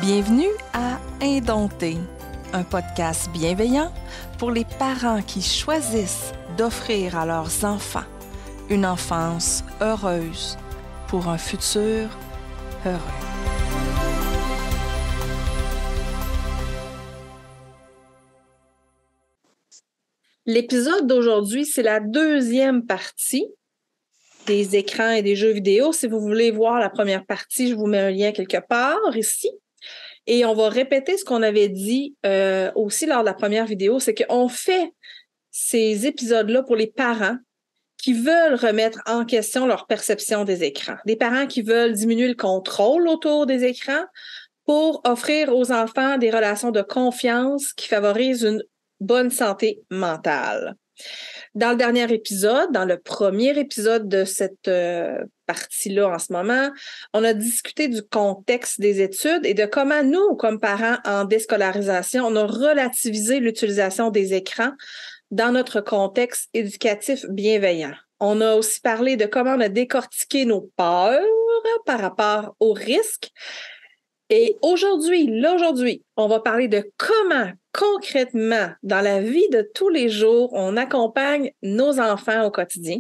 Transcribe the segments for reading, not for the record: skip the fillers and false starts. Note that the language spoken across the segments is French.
Bienvenue à Indompté, un podcast bienveillant pour les parents qui choisissent d'offrir à leurs enfants une enfance heureuse pour un futur heureux. L'épisode d'aujourd'hui, c'est la deuxième partie des écrans et des jeux vidéo. Si vous voulez voir la première partie, je vous mets un lien quelque part ici. Et on va répéter ce qu'on avait dit aussi lors de la première vidéo, c'est qu'on fait ces épisodes-là pour les parents qui veulent remettre en question leur perception des écrans. Des parents qui veulent diminuer le contrôle autour des écrans pour offrir aux enfants des relations de confiance qui favorisent une bonne santé mentale. Dans le dernier épisode, dans le premier épisode de cette partie-là en ce moment, on a discuté du contexte des études et de comment nous, comme parents en déscolarisation, on a relativisé l'utilisation des écrans dans notre contexte éducatif bienveillant. On a aussi parlé de comment on a décortiqué nos peurs par rapport aux risques. Et aujourd'hui, on va parler de comment, concrètement, dans la vie de tous les jours, on accompagne nos enfants au quotidien.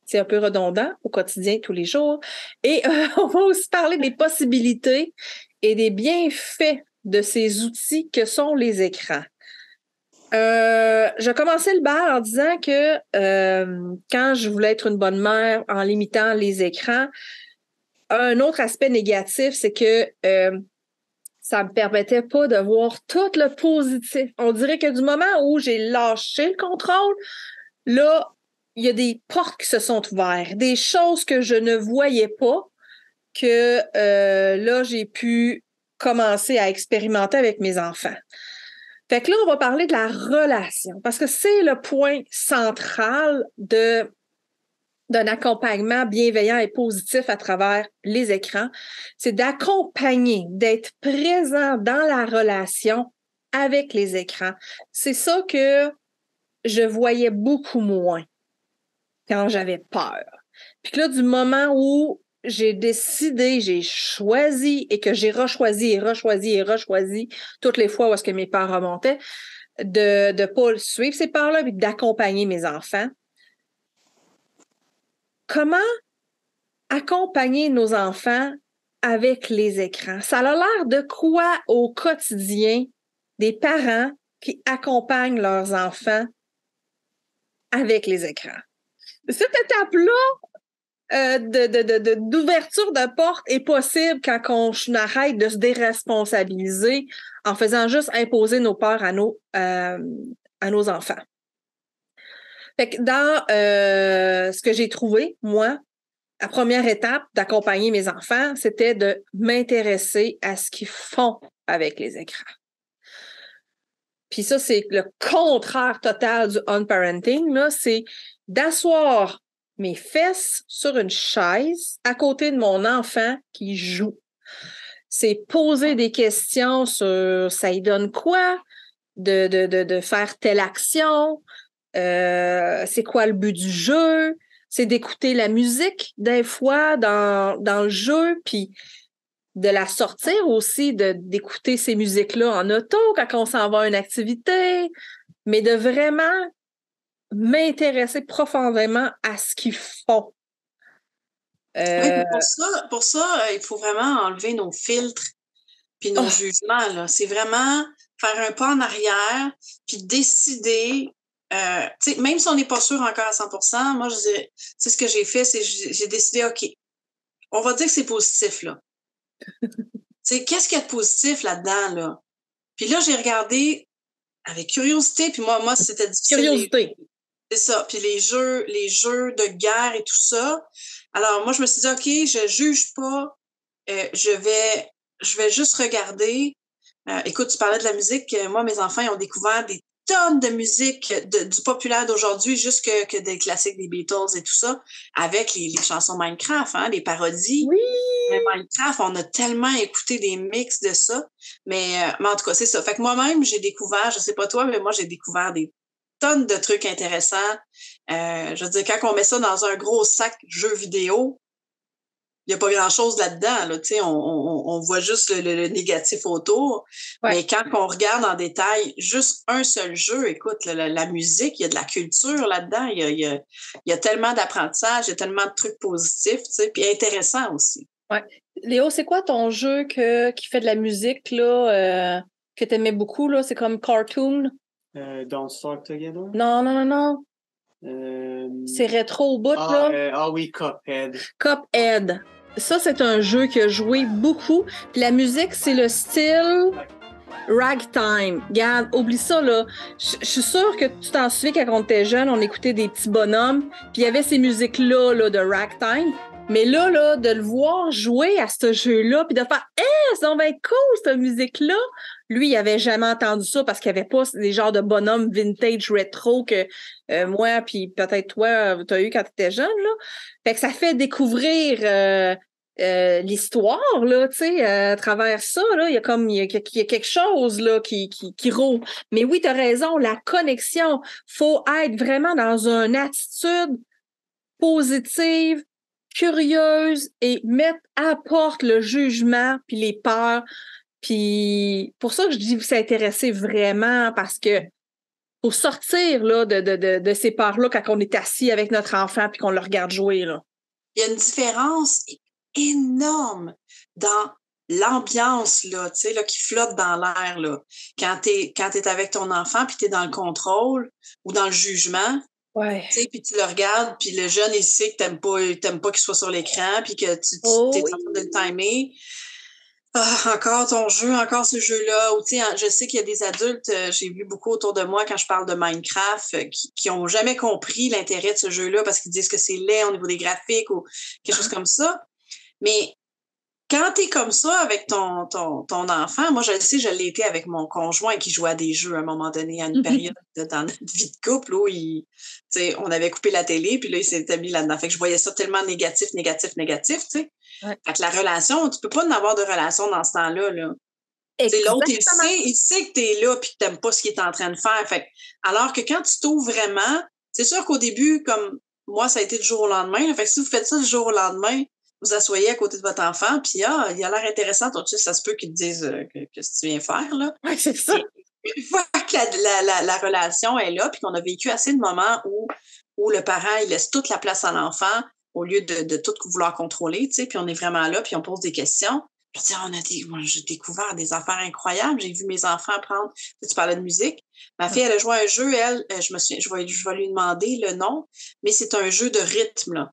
C'est un peu redondant, au quotidien, tous les jours. Et on va aussi parler des possibilités et des bienfaits de ces outils que sont les écrans. Je commençais le bal en disant que quand je voulais être une bonne mère en limitant les écrans, un autre aspect négatif, c'est que ça me permettait pas de voir tout le positif. On dirait que du moment où j'ai lâché le contrôle, là, il y a des portes qui se sont ouvertes, des choses que je ne voyais pas, que là, j'ai pu commencer à expérimenter avec mes enfants. Fait que là, on va parler de la relation, parce que c'est le point central d'un accompagnement bienveillant et positif à travers les écrans, c'est d'accompagner, d'être présent dans la relation avec les écrans. C'est ça que je voyais beaucoup moins quand j'avais peur. Puis que là, du moment où j'ai décidé, j'ai choisi et que j'ai rechoisi toutes les fois où est-ce que mes peurs remontaient, de ne pas suivre ces peurs-là, mais d'accompagner mes enfants. Comment accompagner nos enfants avec les écrans? Ça a l'air de quoi au quotidien des parents qui accompagnent leurs enfants avec les écrans? Cette étape-là d'ouverture de porte est possible quand on arrête de se déresponsabiliser en faisant juste imposer nos peurs à nos enfants. Fait que dans ce que j'ai trouvé, moi, la première étape d'accompagner mes enfants, c'était de m'intéresser à ce qu'ils font avec les écrans. Puis ça, c'est le contraire total du on-parenting, là, c'est d'asseoir mes fesses sur une chaise à côté de mon enfant qui joue. C'est poser des questions sur ça y donne quoi de faire telle action, c'est quoi le but du jeu, c'est d'écouter la musique des fois dans le jeu, puis de la sortir aussi, d'écouter ces musiques-là en auto quand on s'en va à une activité, mais de vraiment m'intéresser profondément à ce qu'ils font. Oui, pour ça, il faut vraiment enlever nos filtres puis nos jugements, là. C'est vraiment faire un pas en arrière puis décider. Même si on n'est pas sûr encore à 100%, moi, je dirais, ce que j'ai fait, c'est j'ai décidé, OK, on va dire que c'est positif, là. Qu'est-ce qu'il y a de positif là-dedans, là? Puis là, j'ai regardé avec curiosité, puis moi, c'était difficile. Curiosité. C'est ça. Puis les jeux de guerre et tout ça. Alors, moi, je me suis dit, OK, je juge pas. Je vais juste regarder. Écoute, tu parlais de la musique. Moi, mes enfants, ils ont découvert des tonnes de musique du populaire d'aujourd'hui, juste que des classiques des Beatles et tout ça, avec les chansons Minecraft, hein, les parodies. Oui! Mais Minecraft, on a tellement écouté des mix de ça. Mais en tout cas, c'est ça. Fait que moi-même, j'ai découvert, je sais pas toi, mais moi, j'ai découvert des tonnes de trucs intéressants. Je veux dire, quand on met ça dans un gros sac jeux vidéo, il n'y a pas grand-chose là-dedans. Là, on voit juste le négatif autour. Ouais. Mais quand on regarde en détail juste un seul jeu, écoute, la musique, il y a de la culture là-dedans. Il y a tellement d'apprentissage, il y a tellement de trucs positifs, puis intéressants aussi. Ouais. Léo, c'est quoi ton jeu qui fait de la musique là, que tu aimais beaucoup? Là? C'est comme cartoon? Don't Starve Together? Non. C'est rétro au bout, là. Oui, Cuphead. Cuphead. Ça, c'est un jeu que j'ai joué beaucoup. Puis la musique, c'est le style ragtime. Regarde, oublie ça, là. Je suis sûre que tu t'en souviens quand on était jeune, on écoutait des petits bonhommes, puis il y avait ces musiques-là là, de ragtime. Mais là, de le voir jouer à ce jeu-là, puis de faire « Hey, ça va être cool, cette musique-là! » Lui, il avait jamais entendu ça parce qu'il n'y avait pas des genres de bonhommes vintage rétro que moi, puis peut-être toi, tu as eu quand tu étais jeune, là. Fait que ça fait découvrir l'histoire, là, tu sais, à travers ça, là, il y a quelque chose, là, qui roule. Mais oui, tu as raison, la connexion, faut être vraiment dans une attitude positive, curieuse et mettre à porte le jugement puis les peurs. Puis pour ça que je dis que vous s'intéressez vraiment parce que faut sortir là, de ces peurs-là quand on est assis avec notre enfant puis qu'on le regarde jouer. Là. Il y a une différence énorme dans l'ambiance là, tu sais, là, qui flotte dans l'air. Là. Quand t'es avec ton enfant puis t'es dans le contrôle ou dans le jugement, ouais. Puis tu le regardes, puis le jeune, il sait que t'aimes pas qu'il soit sur l'écran, puis que t'es en train de le timer. Ah, encore ton jeu, encore ce jeu-là. Ou je sais qu'il y a des adultes, j'ai vu beaucoup autour de moi quand je parle de Minecraft, qui ont jamais compris l'intérêt de ce jeu-là parce qu'ils disent que c'est laid au niveau des graphiques ou quelque chose comme ça. Mais quand t'es comme ça avec ton enfant, moi je le sais, je l'ai été avec mon conjoint qui jouait à des jeux à un moment donné, à une période dans notre vie de couple où on avait coupé la télé, puis là, il s'était mis là-dedans. Fait que je voyais ça tellement négatif, tu sais. Ouais. Fait que la relation, tu peux pas en avoir de relation dans ce temps-là, là. L'autre, il sait que t'es là puis que t'aimes pas ce qu'il est en train de faire. Fait que, alors que quand tu t'ouvres vraiment, c'est sûr qu'au début, comme moi, ça a été du jour au lendemain. Là, fait que si vous faites ça du jour au lendemain, vous asseyez à côté de votre enfant, puis il a l'air intéressant, ton ça se peut qu'il te dise qu'est-ce que tu viens faire, là. Oui, c'est ça. Une fois que la relation est là, puis qu'on a vécu assez de moments où le parent, il laisse toute la place à l'enfant au lieu de tout vouloir contrôler, tu sais, puis on est vraiment là, puis on pose des questions. Puis moi, j'ai découvert des affaires incroyables. J'ai vu mes enfants apprendre. Tu parlais de musique. Ma fille, elle a joué à un jeu, elle, je vais lui demander le nom, mais c'est un jeu de rythme, là.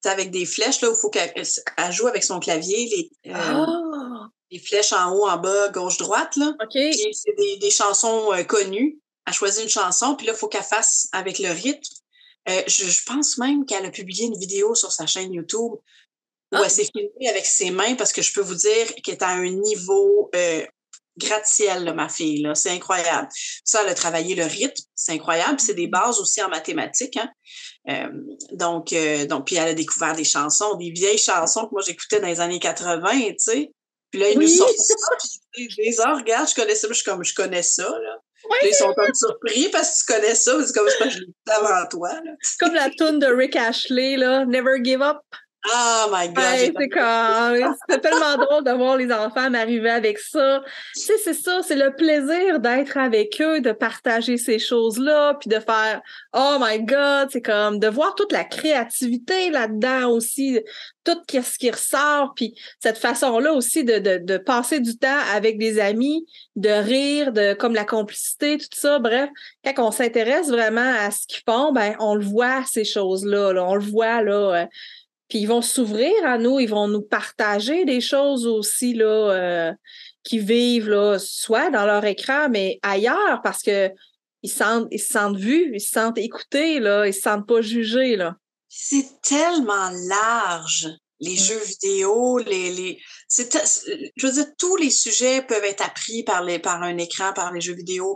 Avec des flèches, là, où il faut qu'elle joue avec son clavier, les flèches en haut, en bas, gauche, droite, là. Okay. Puis c'est des chansons connues. Elle choisit une chanson, puis là, il faut qu'elle fasse avec le rythme. Je pense même qu'elle a publié une vidéo sur sa chaîne YouTube où elle s'est filmée avec ses mains parce que je peux vous dire qu'elle est à un niveau gratte-ciel, là, ma fille. Là. C'est incroyable. Ça, elle a travaillé le rythme. C'est incroyable. C'est des bases aussi en mathématiques. Hein. Donc, puis elle a découvert des chansons, des vieilles chansons que moi, j'écoutais dans les années 80, tu sais. Puis là, ils nous sortent ça. Puis regarde, je connais ça. Je connais ça, là. Oui, ils sont comme surpris parce que tu connais ça. C'est comme ça que je l'ai dit avant toi. Là. Comme la toune de Rick Ashley, là, Never Give Up. Oh my God! Ouais, c'était tellement drôle de voir les enfants m'arriver avec ça. Tu sais, c'est ça, c'est le plaisir d'être avec eux, de partager ces choses-là, puis de faire « Oh my God! » C'est comme de voir toute la créativité là-dedans aussi, tout ce qui ressort, puis cette façon-là aussi de passer du temps avec des amis, de rire, comme la complicité, tout ça. Bref, quand on s'intéresse vraiment à ce qu'ils font, ben on le voit, ces choses-là. Là, on le voit, là... Puis ils vont s'ouvrir à nous, ils vont nous partager des choses aussi là, qu'ils vivent là, soit dans leur écran, mais ailleurs parce que ils se sentent vus, ils se sentent écoutés, là, ils se sentent pas jugés. Là. C'est tellement large, les jeux vidéo, je veux dire, tous les sujets peuvent être appris par un écran, par les jeux vidéo,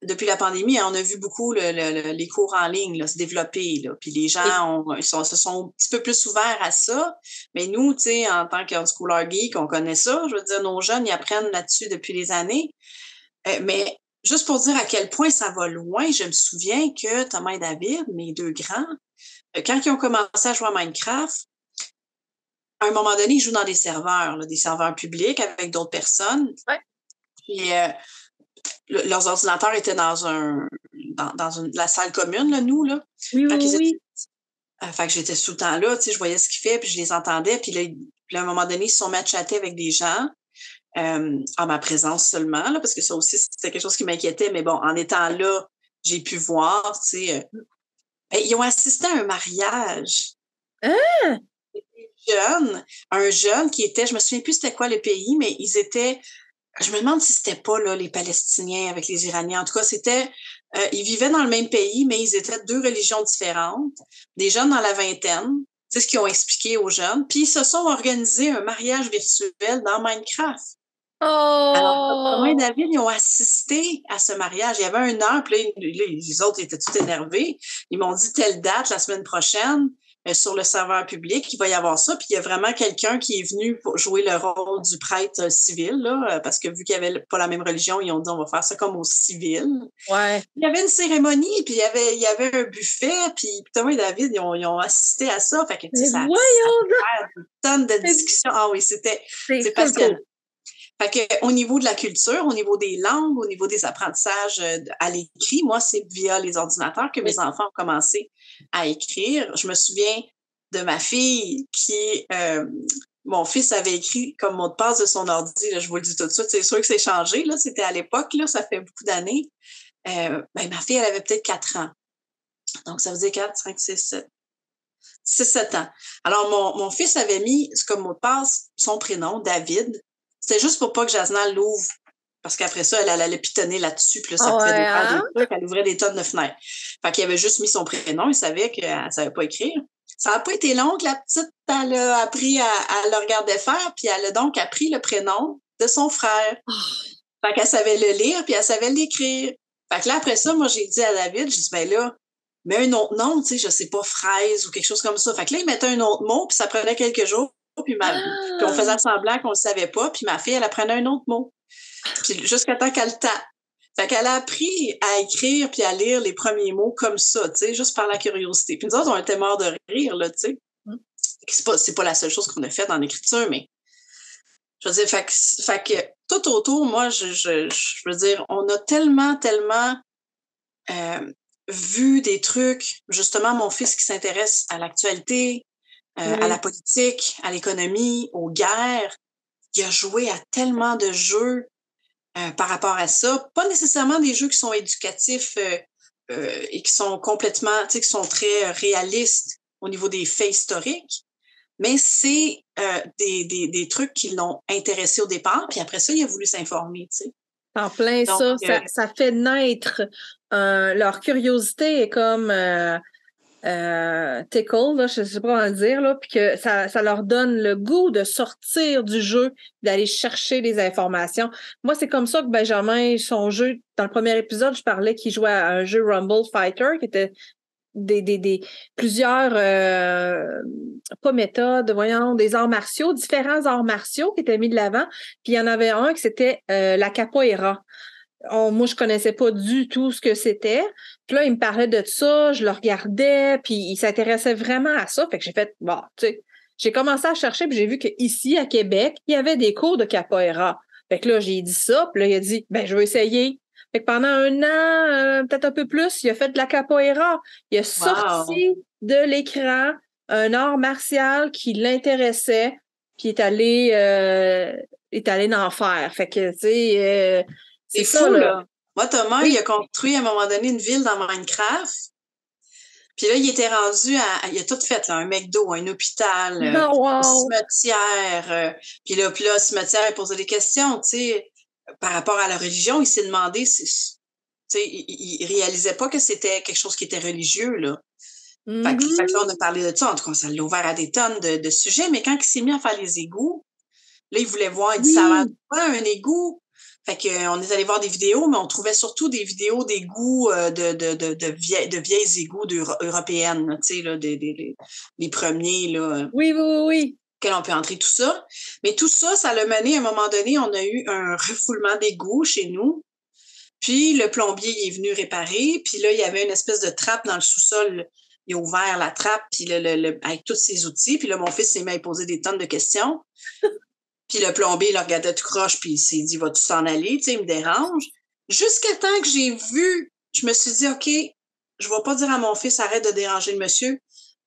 depuis la pandémie, on a vu beaucoup les cours en ligne là, se développer. Là. Puis les gens se sont un petit peu plus ouverts à ça. Mais nous, tu sais, en tant qu'unschooler geek, on connaît ça. Je veux dire, nos jeunes, ils apprennent là-dessus depuis des années. Mais juste pour dire à quel point ça va loin, je me souviens que Thomas et David, mes deux grands, quand ils ont commencé à jouer à Minecraft, à un moment donné, ils jouent dans des serveurs, là, des serveurs publics avec d'autres personnes. Ouais. Puis leurs ordinateurs étaient dans la salle commune, là, nous, là. Oui, oui. Fait que j'étais tout le temps là, tu sais, je voyais ce qu'ils faisaient, puis je les entendais. Puis là, à un moment donné, ils se sont mis à chatter avec des gens en ma présence seulement, là, parce que ça aussi, c'était quelque chose qui m'inquiétait. Mais bon, en étant là, j'ai pu voir, tu sais. Ils ont assisté à un mariage. Ah! Un jeune qui était, je me souviens plus c'était quoi le pays, mais ils étaient, je me demande si c'était pas là les Palestiniens avec les Iraniens. En tout cas, ils vivaient dans le même pays, mais ils étaient 2 religions différentes. Des jeunes dans la vingtaine, c'est ce qu'ils ont expliqué aux jeunes. Puis ils se sont organisés un mariage virtuel dans Minecraft. Oh! Alors, Thomas et David, ils ont assisté à ce mariage. Il y avait 1 heure, puis là, les autres étaient tout énervés. Ils m'ont dit telle date la semaine prochaine. Sur le serveur public, il va y avoir ça. Puis il y a vraiment quelqu'un qui est venu pour jouer le rôle du prêtre civil, là, parce que vu qu'il n'y avait pas la même religion, ils ont dit on va faire ça comme au civil. Ouais. Il y avait une cérémonie, puis il y avait un buffet, puis Thomas et David, ils ont assisté à ça. Fait que, ça a une tonne de discussions. Ah oui, c'est passionnant. Cool. Fait que, au niveau de la culture, au niveau des langues, au niveau des apprentissages à l'écrit, moi, c'est via les ordinateurs que mes enfants ont commencé à écrire. Je me souviens de ma fille qui, mon fils avait écrit comme mot de passe de son ordi, là, je vous le dis tout de suite, c'est sûr que c'est changé, là, c'était à l'époque, là, ça fait beaucoup d'années. Ma fille, elle avait peut-être 4 ans. Donc, ça faisait 4, 5, 6, 7. 6-7 ans. Alors, mon fils avait mis comme mot de passe son prénom, David. C'était juste pour pas que Jasnal l'ouvre. Parce qu'après ça, elle allait pitonner là-dessus. Puis là, ça pouvait défaire des trucs. Elle ouvrait des tonnes de fenêtres. Fait qu'il avait juste mis son prénom. Il savait qu'elle savait pas écrire. Ça n'a pas été long que la petite, elle a appris à le regarder faire. Puis elle a donc appris le prénom de son frère. Fait qu'elle savait le lire, puis elle savait l'écrire. Fait que là, après ça, moi, j'ai dit à David, j'ai dit, ben là, mets un autre nom, tu sais, je sais pas, fraise ou quelque chose comme ça. Fait que là, il mettait un autre mot, puis ça prenait quelques jours. Puis on faisait semblant qu'on le savait pas, puis ma fille, elle apprenait un autre mot. Puis jusqu'à temps qu'elle tape. Fait qu'elle a appris à écrire puis à lire les premiers mots comme ça, tu sais, juste par la curiosité. Puis nous autres, on était morts de rire, là, tu sais. C'est pas la seule chose qu'on a faite en écriture, mais je veux dire, fait que tout autour, moi, je veux dire, on a tellement vu des trucs. Justement, mon fils qui s'intéresse à l'actualité, à la politique, à l'économie, aux guerres. Il a joué à tellement de jeux par rapport à ça. Pas nécessairement des jeux qui sont éducatifs et qui sont complètement, tu sais, qui sont très réalistes au niveau des faits historiques, mais c'est des trucs qui l'ont intéressé au départ, puis après ça, il a voulu s'informer, tu sais. En plein. Donc, ça fait naître leur curiosité est comme tickle, là, je ne sais pas comment le dire, là, puis que ça leur donne le goût de sortir du jeu, d'aller chercher des informations. Moi, c'est comme ça que Benjamin, son jeu, dans le premier épisode, je parlais qu'il jouait à un jeu Rumble Fighter, qui était plusieurs pas méthodes, voyons, des arts martiaux, différents arts martiaux qui étaient mis de l'avant. Puis il y en avait un qui c'était la capoeira. Moi, je connaissais pas du tout ce que c'était. Puis là, il me parlait de ça, je le regardais, puis il s'intéressait vraiment à ça. Fait que j'ai fait, bon, tu sais, j'ai commencé à chercher, puis j'ai vu qu'ici, à Québec, il y avait des cours de capoeira. Fait que là, j'ai dit ça, puis là, il a dit, ben, je vais essayer. Fait que pendant 1 an, peut-être un peu plus, il a fait de la capoeira. Il a sorti de l'écran un art martial qui l'intéressait, puis est allé en faire. Fait que, tu sais... c'est fou, là. Moi, Thomas, il a construit à un moment donné une ville dans Minecraft. Puis là, il était rendu il a tout fait, là, un McDo, un hôpital, un cimetière. Puis là, le cimetière, il posait des questions, tu sais, par rapport à la religion. Il s'est demandé, tu sais, il réalisait pas que c'était quelque chose qui était religieux, là. Fait que là, on a parlé de ça. En tout cas, ça l'a ouvert à des tonnes de sujets. Mais quand il s'est mis à faire les égouts, là, il voulait voir, il dit, ça va pas un égout. Fait qu'on est allé voir des vidéos, mais on trouvait surtout des vidéos d'égouts de vieilles égouts européennes, tu sais, là, les premiers, là. Oui. Auxquels on peut entrer, tout ça. Mais tout ça, ça l'a mené, à un moment donné, on a eu un refoulement d'égouts chez nous. Puis le plombier il est venu réparer. Puis là, il y avait une espèce de trappe dans le sous-sol il a ouvert la trappe puis avec tous ses outils. Puis là, mon fils s'est mis à poser des tonnes de questions. Puis le plombier, il le regardait tout croche, puis il s'est dit, vas-tu s'en aller? Tu sais, il me dérange. Jusqu'à temps que j'ai vu, je me suis dit, OK, je ne vais pas dire à mon fils, arrête de déranger le monsieur,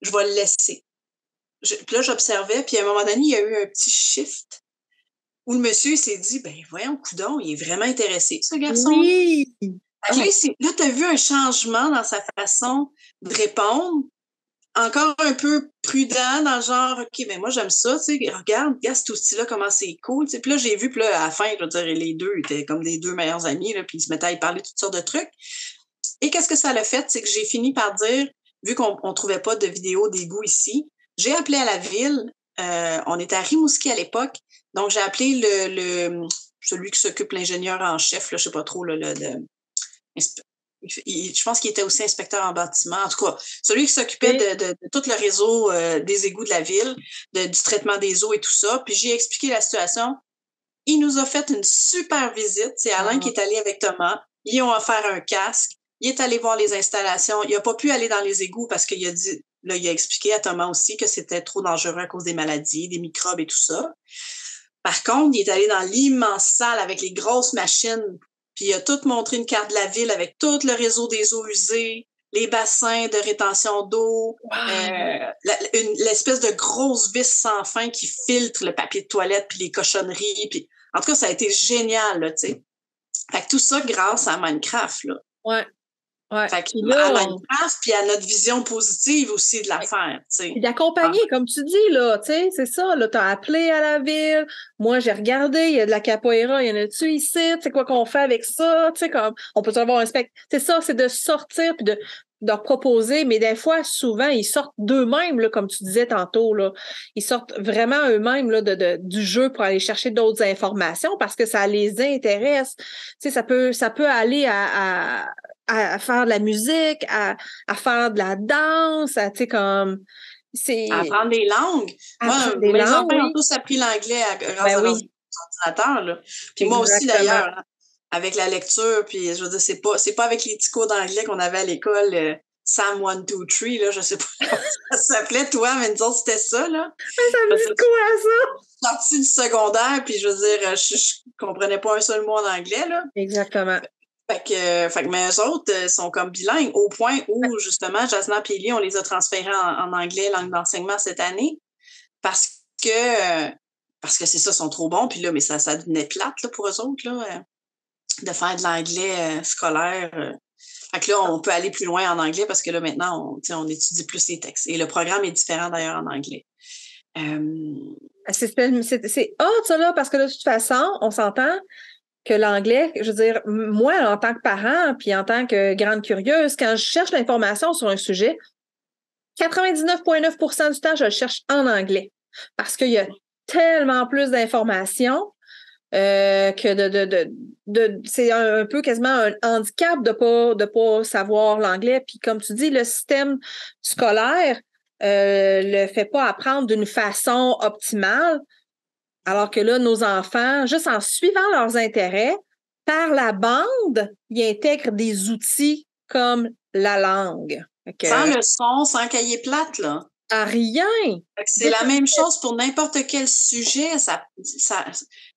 je vais le laisser. Puis là, j'observais, puis à un moment donné, il y a eu un petit shift où le monsieur il s'est dit, ben voyons, coudonc, il est vraiment intéressé, ce garçon. Oui! Là, tu as vu un changement dans sa façon de répondre, encore un peu prudent dans le genre, OK, ben moi, j'aime ça, tu sais, regarde cet outil-là, comment c'est cool, tu sais. Puis là, j'ai vu, puis là, à la fin, je veux dire, les deux étaient comme des deux meilleurs amis, là, puis ils se mettaient à y parler de toutes sortes de trucs. Et qu'est-ce que ça l'a fait? C'est que j'ai fini par dire, vu qu'on ne trouvait pas de vidéo d'égout ici, j'ai appelé à la ville, on était à Rimouski à l'époque, donc j'ai appelé celui qui s'occupe, l'ingénieur en chef, là, je sais pas trop, là, je pense qu'il était aussi inspecteur en bâtiment. En tout cas, celui qui s'occupait de tout le réseau des égouts de la ville, du traitement des eaux et tout ça. Puis j'ai expliqué la situation. Il nous a fait une super visite. C'est Alain qui est allé avec Thomas. Ils ont offert un casque. Il est allé voir les installations. Il n'a pas pu aller dans les égouts parce qu'il a dit, là, il a expliqué à Thomas aussi que c'était trop dangereux à cause des maladies, des microbes et tout ça. Par contre, il est allé dans l'immense salle avec les grosses machines. Puis il a tout montré une carte de la ville avec tout le réseau des eaux usées, les bassins de rétention d'eau, l'espèce de grosse vis sans fin qui filtre le papier de toilette puis les cochonneries. Puis, en tout cas, ça a été génial, là, tu sais. Fait que tout ça grâce à Minecraft, là. Ouais. Ouais. Fait que là, à Minecraft, puis à notre vision positive aussi de l'affaire, tu sais. Puis d'accompagner, comme tu dis, là, tu sais, c'est ça, là, t'as appelé à la ville, moi, j'ai regardé, il y a de la capoeira, il y en a-tu ici, c'est quoi qu'on fait avec ça, tu sais, comme, on peut avoir un spectacle, c'est ça, c'est de sortir, puis de leur proposer, mais des fois, souvent, ils sortent d'eux-mêmes, là, comme tu disais tantôt, là, ils sortent vraiment eux-mêmes, là, du jeu pour aller chercher d'autres informations, parce que ça les intéresse, tu sais, ça peut aller à faire de la musique, à faire de la danse, tu sais, comme... À apprendre des langues. Moi, mes enfants ont tous appris l'anglais grâce à leurs ordinateurs, là. Puis moi aussi, d'ailleurs, hein, avec la lecture, puis je veux dire, c'est pas avec les petits cours d'anglais qu'on avait à l'école, Sam 1, 2, 3, là, je sais pas comment ça s'appelait, toi, mais nous autres, c'était ça, là. Mais ça me dit quoi, ça? Je suis sortie du secondaire, puis je veux dire, je comprenais pas un seul mot en anglais, là. Exactement. Fait que mais eux autres sont comme bilingues au point où, justement, Jasna et Élie, on les a transférés en anglais, langue d'enseignement cette année, parce que c'est ça, ils sont trop bons. Puis là, mais ça devenait plate là, pour eux autres, là, de faire de l'anglais scolaire. Fait que là, on peut aller plus loin en anglais parce que là, maintenant, on étudie plus les textes. Et le programme est différent d'ailleurs en anglais. C'est hot, ça, là, parce que de toute façon, on s'entend que l'anglais, je veux dire, moi, en tant que parent, puis en tant que grande curieuse, quand je cherche l'information sur un sujet, 99,9% du temps, je le cherche en anglais. Parce qu'il y a tellement plus d'informations que c'est un peu quasiment un handicap de pas savoir l'anglais. Puis comme tu dis, le système scolaire le fait pas apprendre d'une façon optimale. Alors que là, nos enfants, juste en suivant leurs intérêts, par la bande, ils intègrent des outils comme la langue. Sans leçon, sans cahier plate, là. À rien. C'est la même chose pour n'importe quel sujet.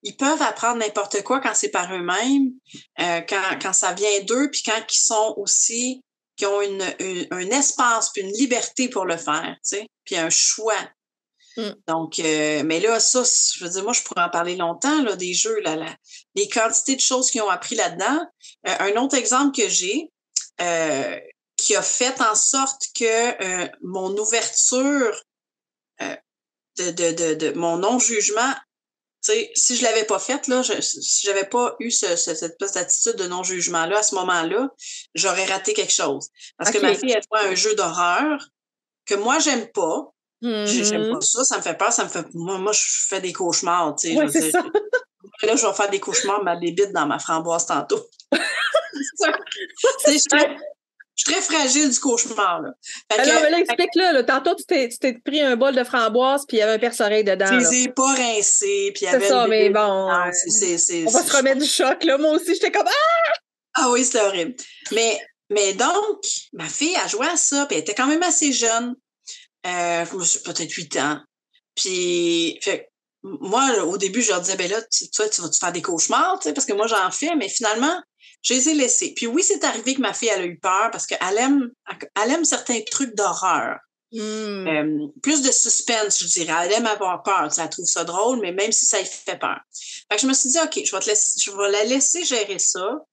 Ils peuvent apprendre n'importe quoi quand c'est par eux-mêmes, quand ça vient d'eux, puis quand ils sont aussi, qui ont un espace, puis une liberté pour le faire, tu sais, puis un choix. Donc, mais là, ça, je veux dire, moi, je pourrais en parler longtemps, là, des jeux, les quantités de choses qu'ils ont appris là-dedans. Un autre exemple que j'ai, qui a fait en sorte que mon ouverture de mon non-jugement, tu sais, si je l'avais pas faite, là, si j'avais pas eu cette espèce d'attitude de non-jugement-là, à ce moment-là, j'aurais raté quelque chose. Parce que ma fille, elle voit un jeu d'horreur que moi, j'aime pas. J'aime pas ça, ça me fait peur, moi je fais des cauchemars, tu sais. Ouais, c'est ça. Là, je vais faire des cauchemars, ma bébite dans ma framboise tantôt. Je suis très fragile du cauchemar, là. Alors, mais là, explique-le, là. Tantôt, tu t'es pris un bol de framboise, puis il y avait un perce-oreille dedans. Je les ai pas rincés, puis il y avait c'est ça, mais bon. On va se remettre du choc, là. Moi aussi, j'étais comme, ah! Ah oui, c'était horrible. Mais Mais donc, ma fille a joué à ça, puis elle était quand même assez jeune. Peut-être 8 ans. Puis, moi, au début, je leur disais, ben là, tu vas-tu faire des cauchemars, tu sais, parce que moi, j'en fais, mais finalement, je les ai laissés. Puis oui, c'est arrivé que ma fille, elle a eu peur parce qu'elle aime certains trucs d'horreur. Plus de suspense, je dirais. Elle aime avoir peur. Elle trouve ça drôle, mais même si ça lui fait peur. Fait que je me suis dit, OK, je vais la laisser gérer ça.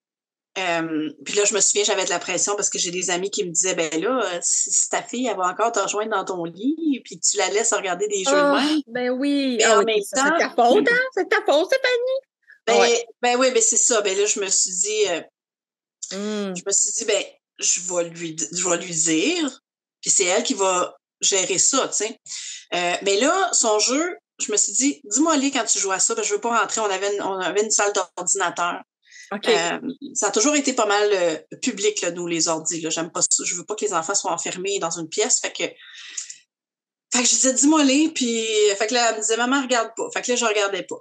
Puis là, je me souviens, j'avais de la pression parce que j'ai des amis qui me disaient, ben là, si ta fille, elle va encore te rejoindre dans ton lit, puis tu la laisses regarder des jeux de même. Ben oui. Mais en même temps. C'est ta faute, hein? C'est ta faute, Stéphanie. Ben oui, ben c'est ça. Ben là, je me suis dit, ben, je vais lui dire, puis c'est elle qui va gérer ça, tu sais. Mais là, son jeu, je me suis dit, dis-moi, Ali, quand tu joues à ça, ben, je veux pas rentrer, on avait une salle d'ordinateur. Okay. Ça a toujours été pas mal public, là, nous, les ordis. Là. J'aime pas ça. Je veux pas que les enfants soient enfermés dans une pièce. Fait que je disais, dis-moi les. Puis, fait que là, elle me disait, maman, regarde pas. Fait que là, je regardais pas.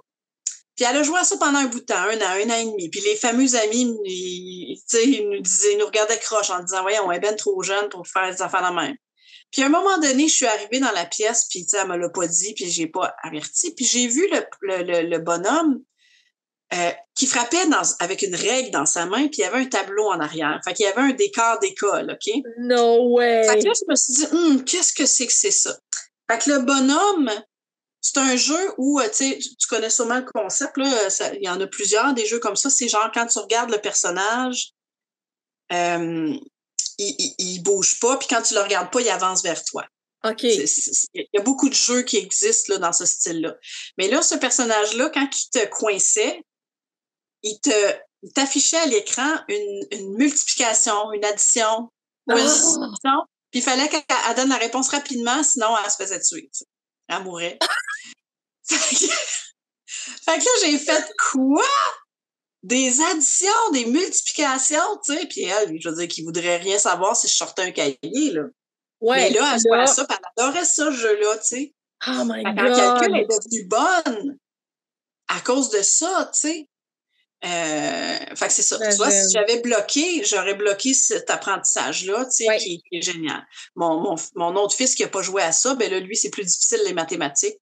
Puis elle a joué à ça pendant un bout de temps, un an et demi. Puis les fameux amis, ils nous regardaient croche en disant, voyons, on est ben trop jeune pour faire des affaires de même. Puis à un moment donné, je suis arrivée dans la pièce, puis elle me l'a pas dit, puis j'ai pas averti. Puis j'ai vu le bonhomme qui frappait avec une règle dans sa main, puis il y avait un tableau en arrière. Fait qu'il y avait un décor d'école, OK? No way! Fait que là, je me suis dit, qu'est-ce que c'est ça? Fait que le bonhomme, c'est un jeu où, tu connais sûrement le concept, là, il y en a plusieurs, des jeux comme ça. C'est genre, quand tu regardes le personnage, il bouge pas, puis quand tu le regardes pas, il avance vers toi. OK. Il y a beaucoup de jeux qui existent là, dans ce style-là. Mais là, ce personnage-là, quand il te coinçait, il t'affichait à l'écran une multiplication, une addition, ou une soustraction, puis il fallait qu'elle donne la réponse rapidement, sinon elle se faisait tuer. Elle mourait. Fait que là, j'ai fait quoi? Des additions, des multiplications, tu sais, puis elle, je veux dire, qu'il voudrait rien savoir si je sortais un cahier, là. Ouais, mais là, elle jouait à ça, puis elle adorait ça, ce jeu-là, tu sais. Oh my God! En calcul, elle est devenue bonne à cause de ça, tu sais. Fait que c'est ça. Tu vois, si j'avais bloqué, j'aurais bloqué cet apprentissage-là, tu sais, qui est génial. Mon autre fils qui n'a pas joué à ça, ben là, lui, c'est plus difficile, les mathématiques,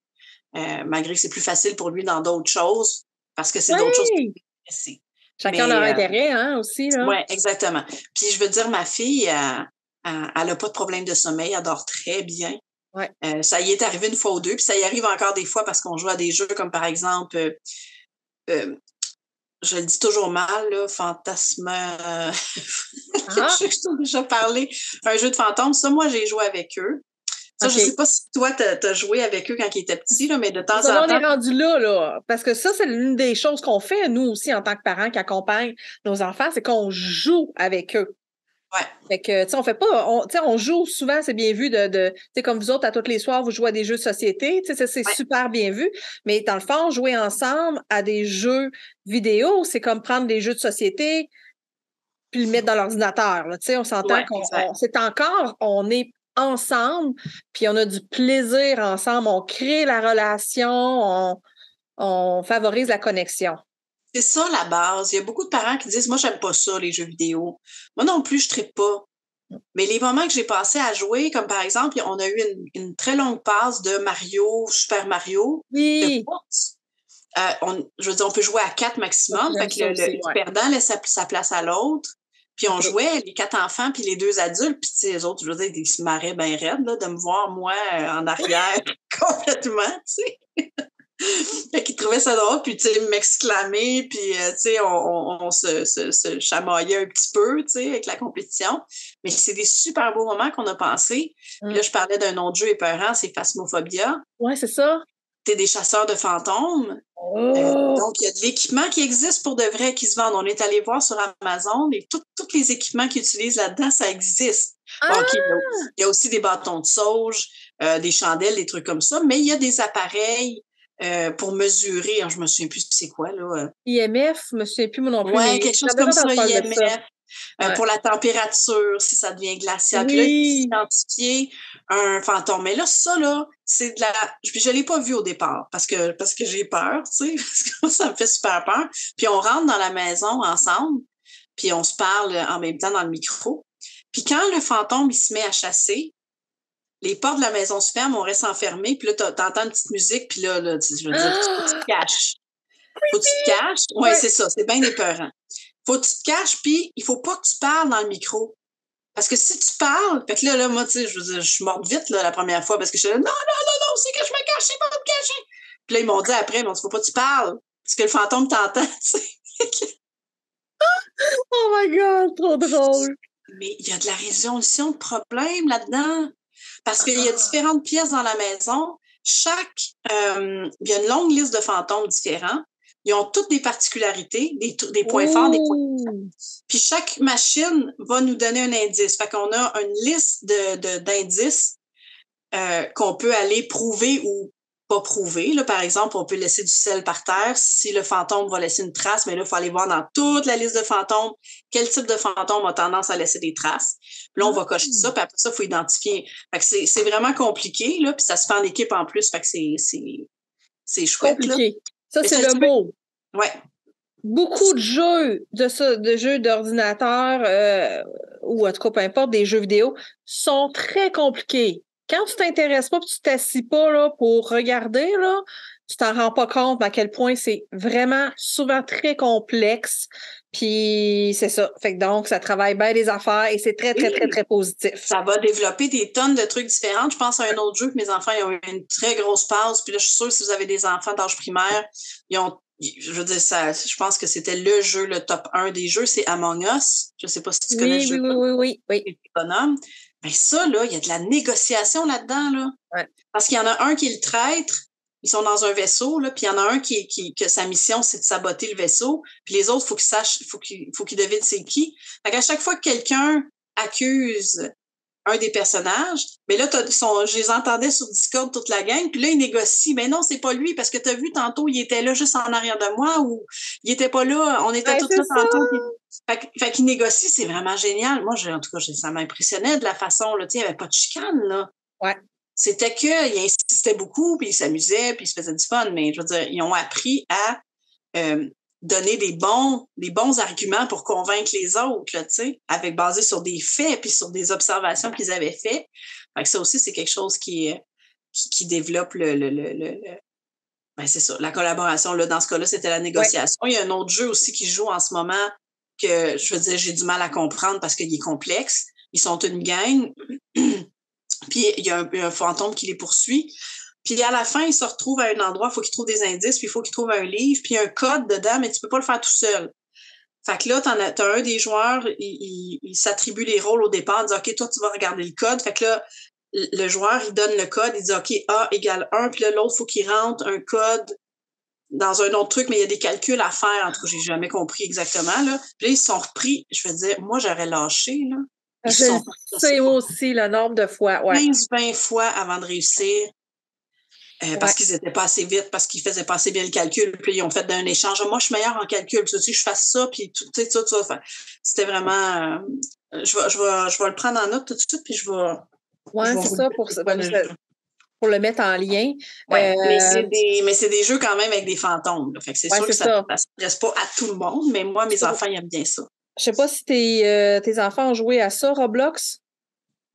malgré que c'est plus facile pour lui dans d'autres choses, parce que c'est d'autres choses qui l'intéressent. Chacun leur intérêt, hein, aussi, là. Oui, exactement. Puis je veux dire, ma fille, elle n'a pas de problème de sommeil, elle dort très bien. Ouais. Ça y est arrivé une fois ou deux, puis ça y arrive encore des fois parce qu'on joue à des jeux comme, par exemple, je le dis toujours mal, là, fantasme. Je t'ai déjà parlé. Un jeu de fantômes, ça, moi, j'ai joué avec eux. Ça, je sais pas si toi, t'as joué avec eux quand ils étaient petits, là, mais de temps en temps. On est rendu là. Parce que ça, c'est l'une des choses qu'on fait, nous aussi, en tant que parents qui accompagnent nos enfants, c'est qu'on joue avec eux. Ouais. Fait que, tu sais, on fait pas, on joue souvent, c'est bien vu tu sais, comme vous autres, à tous les soirs, vous jouez à des jeux de société, tu sais, c'est super bien vu. Mais dans le fond, jouer ensemble à des jeux vidéo, c'est comme prendre des jeux de société puis le mettre dans l'ordinateur, tu sais, on s'entend on est ensemble, puis on a du plaisir ensemble, on crée la relation, on favorise la connexion. C'est ça la base. Il y a beaucoup de parents qui disent, moi, j'aime pas ça, les jeux vidéo. Moi non plus, je trippe pas. Mais les moments que j'ai passés à jouer, comme par exemple, on a eu une très longue passe de Super Mario. Oui. Je veux dire, on peut jouer à 4 maximum. Fait que le perdant laisse sa place à l'autre. Puis on jouait, les 4 enfants, puis les 2 adultes. Puis les autres, je veux dire, ils se marraient bien raides là, de me voir, moi, en arrière, complètement, tu sais. Fait qu'ils trouvaient ça drôle, puis tu sais, m'exclamer, puis tu sais, on se chamaillait un petit peu, tu sais, avec la compétition. Mais c'est des super beaux moments qu'on a passés. Puis là, je parlais d'un autre jeu épeurant, c'est Phasmophobia. Ouais, c'est ça. T'es des chasseurs de fantômes. Donc, il y a de l'équipement qui existe pour de vrai, qui se vendent. On est allé voir sur Amazon et tous les équipements qu'ils utilisent là-dedans, ça existe. Bon, okay, il y a aussi des bâtons de sauge, des chandelles, des trucs comme ça, mais il y a des appareils pour mesurer, je me souviens plus c'est quoi, là. IMF, je me souviens plus moi non plus. Oui, quelque chose comme ça, IMF. Pour la température, si ça devient glacial. Puis là, identifier un fantôme. Mais là, ça, là, c'est de la... Je l'ai pas vu au départ parce que j'ai peur, tu sais, parce que ça me fait super peur. Puis on rentre dans la maison ensemble. puis on se parle en même temps dans le micro. Puis quand le fantôme, il se met à chasser, les portes de la maison se ferment, on reste enfermé, puis là, t'entends une petite musique, puis là je veux dire, faut que tu te caches. Faut que tu te caches. Ouais, c'est ça, c'est bien épeurant. Faut que tu te caches, puis il faut pas que tu parles dans le micro. Parce que si tu parles, fait que là, moi, tu sais, je veux dire, je suis morte vite, là, la première fois, parce que je suis là, non, c'est que je me cache, c'est pas me cacher. Puis là, ils m'ont dit après, il faut pas que tu parles, parce que le fantôme t'entend, tu sais. Oh my God, trop drôle! Mais il y a de la résolution de problèmes là-dedans. Parce qu'il y a différentes pièces dans la maison. Il y a une longue liste de fantômes différents. Ils ont toutes des particularités, des points forts, des points faibles. Puis chaque machine va nous donner un indice. Fait qu'on a une liste d'indices qu'on peut aller prouver ou pas prouver. Là, par exemple, on peut laisser du sel par terre. Si le fantôme va laisser une trace, mais là, il faut aller voir dans toute la liste de fantômes quel type de fantôme a tendance à laisser des traces. Puis là, on va cocher ça, puis après ça, il faut identifier. Fait que c'est vraiment compliqué, là, puis ça se fait en équipe en plus. Fait que c'est chouette. Compliqué. Là. Ça, c'est le mot. Ouais. Beaucoup de jeux de jeux d'ordinateur ou en tout cas, peu importe, des jeux vidéo sont très compliqués. Quand tu t'intéresses pas et tu t'assis pas là, pour regarder, là, tu t'en rends pas compte à quel point c'est vraiment souvent très complexe. Puis c'est ça. Fait que donc, ça travaille bien les affaires et c'est très, très, très, très positif. Ça va développer des tonnes de trucs différents. Je pense à un autre jeu que mes enfants ils ont eu une très grosse pause. Puis là, je suis sûre que si vous avez des enfants d'âge primaire, je veux dire, je pense que c'était le top 1 des jeux, c'est Among Us. Je sais pas si tu connais ce jeu. Oui. Les bonhommes. Ben ça, là, il y a de la négociation là-dedans, là. Ouais. Parce qu'il y en a un qui est le traître, ils sont dans un vaisseau, là, puis il y en a un que sa mission, c'est de saboter le vaisseau, puis les autres, faut qu'ils devinent c'est qui. Fait qu'à chaque fois que quelqu'un accuse un des personnages, mais là, je les entendais sur Discord toute la gang, puis là, ils négocient. Mais non, c'est pas lui, parce que t'as vu tantôt, il était là juste en arrière de moi, ou il était pas là, on était tous là tantôt. Fait qu'ils négocient, c'est vraiment génial. Moi, en tout cas, ça m'impressionnait de la façon, là, tu sais, il n'y avait pas de chicane, là. Ouais. C'était qu'il insistait beaucoup, puis il s'amusait, puis il se faisait du fun, mais je veux dire, ils ont appris à donner des bons arguments pour convaincre les autres, là, tu sais, basé sur des faits puis sur des observations qu'ils avaient faites. Fait que ça aussi, c'est quelque chose qui développe ben c'est ça, la collaboration. Là, dans ce cas-là, c'était la négociation. Ouais. Il y a un autre jeu aussi qui joue en ce moment que, je veux dire, j'ai du mal à comprendre parce qu'il est complexe. Ils sont une gang, puis il y a un fantôme qui les poursuit. Puis à la fin, ils se retrouvent à un endroit, il faut qu'ils trouvent des indices, puis il faut qu'ils trouvent un livre, puis un code dedans, mais tu peux pas le faire tout seul. Fait que là, t'as un des joueurs, il s'attribue les rôles au départ, il dit « OK, toi, tu vas regarder le code. » Fait que là, le joueur, il donne le code, il dit « OK, A égale 1. » Puis là, l'autre, il faut qu'il rentre un code dans un autre truc, mais il y a des calculs à faire. En tout cas, j'ai jamais compris exactement, là. Puis là, ils se sont repris. Je veux dire, moi, j'aurais lâché, là. C'est moi aussi le nombre de fois, ouais. 15-20 fois avant de réussir. Parce qu'ils étaient pas assez vite, parce qu'ils faisaient pas assez bien le calcul, puis ils ont fait un échange. Moi, je suis meilleure en calcul, tu sais, je fasse ça, puis tu sais, ça. Enfin, c'était vraiment... je vais le prendre en note tout de suite, puis je vais... Ouais, c'est ça, pour le mettre en lien. Ouais, mais c'est des jeux quand même avec des fantômes. Là. Fait que c'est sûr que ça ne s'adresse pas à tout le monde, mais moi, mes enfants, ils aiment bien ça. Je sais pas si tes enfants ont joué à ça, Roblox?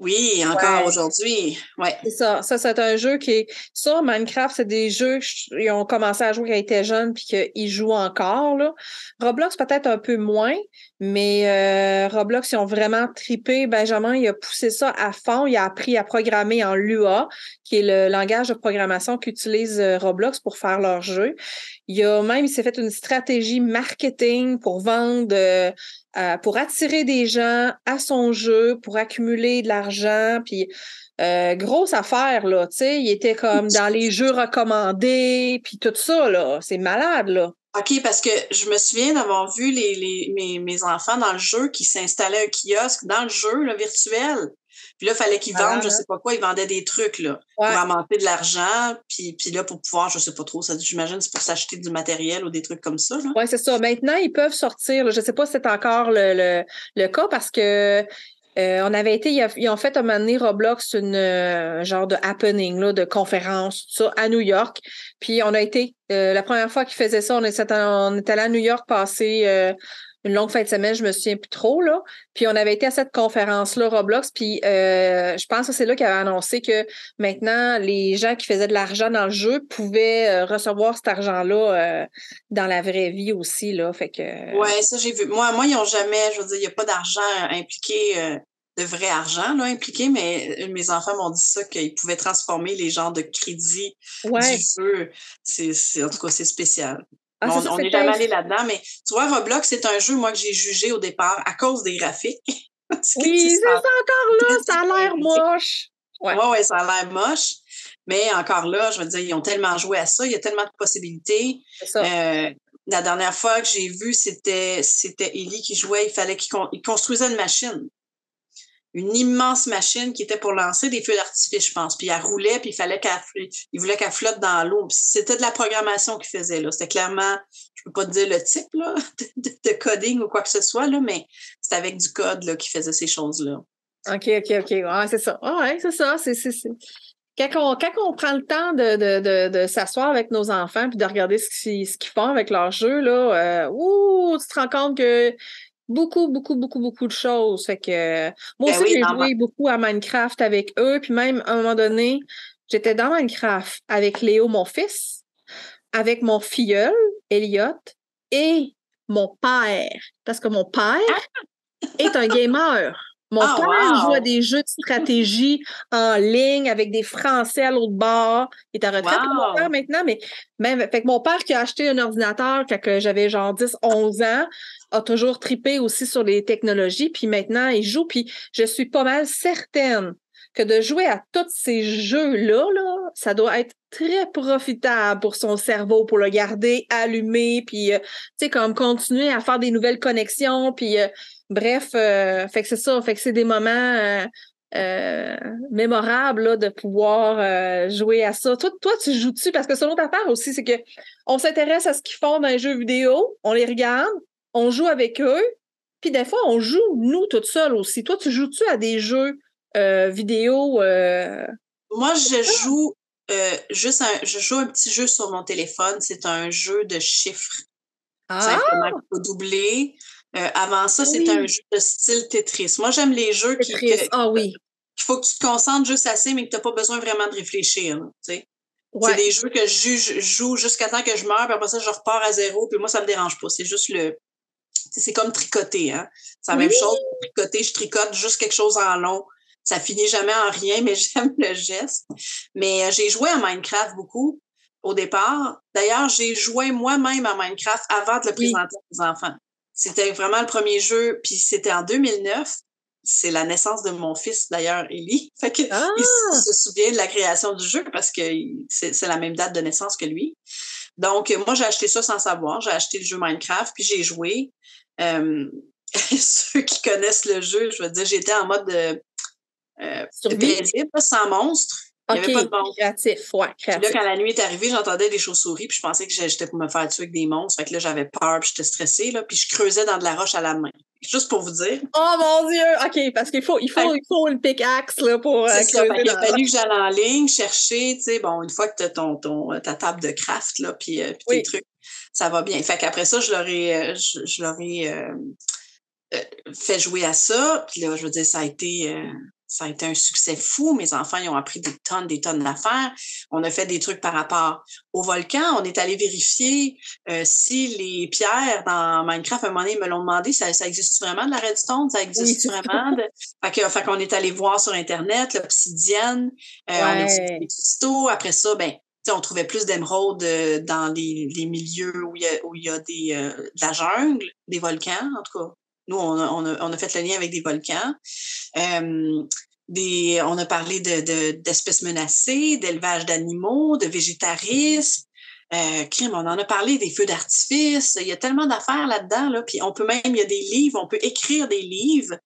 Oui, encore aujourd'hui. Ouais. C'est ça. Ça, c'est un jeu qui est... Ça, Minecraft, c'est des jeux qu'ils ont commencé à jouer quand ils étaient jeunes puis qu'ils jouent encore, là. Roblox, peut-être un peu moins, mais Roblox, ils ont vraiment trippé. Benjamin, il a poussé ça à fond. Il a appris à programmer en Lua, qui est le langage de programmation qu'utilise Roblox pour faire leur jeu. Il s'est fait une stratégie marketing pour vendre... pour attirer des gens à son jeu, pour accumuler de l'argent, puis grosse affaire, là, tu sais, il était comme dans les jeux recommandés, puis tout ça, là, c'est malade, là. OK, parce que je me souviens d'avoir vu mes enfants dans le jeu qui s'installaient un kiosque dans le jeu, le virtuel. Puis là, il fallait qu'ils vendent, je sais pas quoi, ils vendaient des trucs, là, pour amasser de l'argent, puis là, pour pouvoir, je sais pas trop, j'imagine, c'est pour s'acheter du matériel ou des trucs comme ça, là. Oui, c'est ça. Maintenant, ils peuvent sortir, là, je sais pas si c'est encore le cas, parce que on avait été, ils ont fait un moment donné Roblox une genre de happening, là, de conférence, tout ça, à New York. Puis on a été, la première fois qu'ils faisaient ça, on était allé à New York passer une longue fin de semaine, je me souviens plus trop, là. Puis on avait été à cette conférence-là, Roblox, puis je pense que c'est là qu'ils avaient annoncé que maintenant, les gens qui faisaient de l'argent dans le jeu pouvaient recevoir cet argent-là dans la vraie vie aussi, là. Fait que... Ouais, ça, j'ai vu. Moi, ils n'ont jamais, je veux dire, il n'y a pas d'argent impliqué, de vrai argent, là, impliqué, mais mes enfants m'ont dit ça, qu'ils pouvaient transformer les genres de crédits Ouais. du jeu. En tout cas, c'est spécial. Ah, Bon, c'est ça, on n'est jamais allé là-dedans, mais tu vois, Roblox, c'est un jeu, moi, que j'ai jugé au départ à cause des graphiques. Oui, c'est ça encore là, ça a l'air moche. Ouais, ça a l'air moche. Mais encore là, je veux dire, ils ont tellement joué à ça, il y a tellement de possibilités. C'est ça. La dernière fois que j'ai vu, c'était Ellie qui jouait, il fallait qu'il construisait une machine. Une immense machine qui était pour lancer des feux d'artifice, je pense. Puis elle roulait, puis il voulait qu'elle flotte dans l'eau. Puis c'était de la programmation qu'il faisait, là. C'était clairement, je peux pas te dire le type, là, de coding ou quoi que ce soit, là, mais c'était avec du code, là, qu'il faisait ces choses-là. OK. Ouais, c'est ça. Ah, ouais, c'est ça. C'est... Quand on prend le temps de s'asseoir avec nos enfants puis de regarder ce qu'ils font avec leurs jeux, là, tu te rends compte que beaucoup de choses. Fait que moi aussi, j'ai joué beaucoup à Minecraft avec eux, puis même à un moment donné, j'étais dans Minecraft avec Léo, mon fils, avec mon filleul, Elliot, et mon père. Parce que mon père est un gamer. Mon père joue à des jeux de stratégie en ligne avec des Français à l'autre bord. Il est à retraite, mon père, maintenant, mais même, fait que mon père qui a acheté un ordinateur quand j'avais genre 10, 11 ans, a toujours trippé aussi sur les technologies, puis maintenant, il joue, puis je suis pas mal certaine que de jouer à tous ces jeux-là, là, ça doit être très profitable pour son cerveau, pour le garder allumé, puis, tu sais, comme continuer à faire des nouvelles connexions, puis... Bref, fait que c'est ça, fait que c'est des moments mémorables là, de pouvoir jouer à ça. Toi, tu joues-tu? Parce que selon ta part aussi, c'est que on s'intéresse à ce qu'ils font dans les jeux vidéo, on les regarde, on joue avec eux, puis des fois, on joue, nous, toutes seules aussi. Toi, tu joues-tu à des jeux vidéo? Moi, je joue je joue un petit jeu sur mon téléphone. C'est un jeu de chiffres. Simplement, il faut doubler. Avant ça, c'était un jeu de style Tetris. Moi, j'aime les jeux qu'il faut que tu te concentres juste assez, mais que tu n'as pas besoin vraiment de réfléchir. C'est des jeux que je joue jusqu'à temps que je meure, puis après ça, je repars à zéro, puis moi, ça me dérange pas. C'est juste c'est comme tricoter, hein. C'est la même chose. Tricoter, je tricote juste quelque chose en long. Ça finit jamais en rien, mais j'aime le geste. Mais j'ai joué à Minecraft beaucoup au départ. D'ailleurs, j'ai joué moi-même à Minecraft avant de le présenter aux enfants. C'était vraiment le premier jeu, puis c'était en 2009. C'est la naissance de mon fils, d'ailleurs, Élie. Fait que il se souvient de la création du jeu parce que c'est la même date de naissance que lui. Donc, moi, j'ai acheté ça sans savoir. J'ai acheté le jeu Minecraft, puis j'ai joué. Ceux qui connaissent le jeu, je veux dire, j'étais en mode paisible, sans monstre. Il n'y avait pas de monstre. Créatif. Puis là, quand la nuit est arrivée, j'entendais des chauves-souris, puis je pensais que j'étais pour me faire tuer avec des monstres. Fait que là, j'avais peur, puis j'étais stressée, là, puis je creusais dans de la roche à la main. Juste pour vous dire. Oh mon Dieu! OK, parce qu'il faut une pickaxe là, pour c'est ça, il a fallu que j'aille en ligne chercher, tu sais, bon, une fois que tu as ta table de craft, là, puis tes trucs, ça va bien. Fait qu'après ça, je leur ai fait jouer à ça. Puis là, je veux dire, ça a été un succès fou. Mes enfants, ils ont appris des tonnes d'affaires. On a fait des trucs par rapport au volcan. On est allé vérifier si les pierres dans Minecraft, à un moment donné, ils me l'ont demandé, ça existe vraiment de la redstone? Ça existe vraiment? Fait qu'on est allé voir sur Internet, l'obsidienne, on a utilisé des cristaux. Après ça, on trouvait plus d'émeraudes dans les milieux où il y a de la jungle, des volcans, en tout cas. Nous, on a fait le lien avec des volcans. On a parlé d'espèces menacées, d'élevage d'animaux, de végétarisme. On en a parlé des feux d'artifice. Il y a tellement d'affaires là-dedans. Là. Puis il y a des livres, on peut écrire des livres.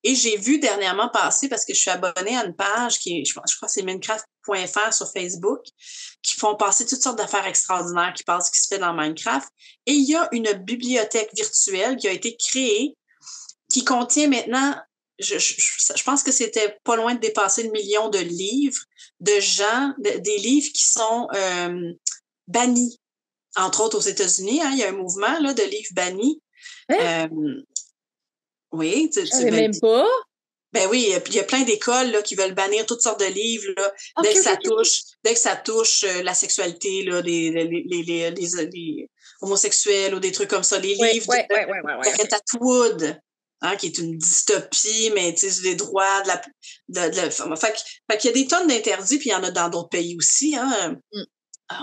Et j'ai vu dernièrement passer, parce que je suis abonnée à une page je crois que c'est minecraft.fr sur Facebook, qui font passer toutes sortes d'affaires extraordinaires qui se fait dans Minecraft. Et il y a une bibliothèque virtuelle qui a été créée qui contient maintenant, je pense que c'était pas loin de dépasser le million de livres de gens, des livres qui sont bannis. Entre autres aux États-Unis, hein, il y a un mouvement là, de livres bannis. Hein? Oui, Je savais même pas. Ben oui, il y a plein d'écoles là, qui veulent bannir toutes sortes de livres là, dès que ça touche la sexualité là, les homosexuels ou des trucs comme ça, les livres de Margaret Atwood, hein, qui est une dystopie, mais tu sais, des droits fait qu'il y a des tonnes d'interdits, puis il y en a dans d'autres pays aussi, hein.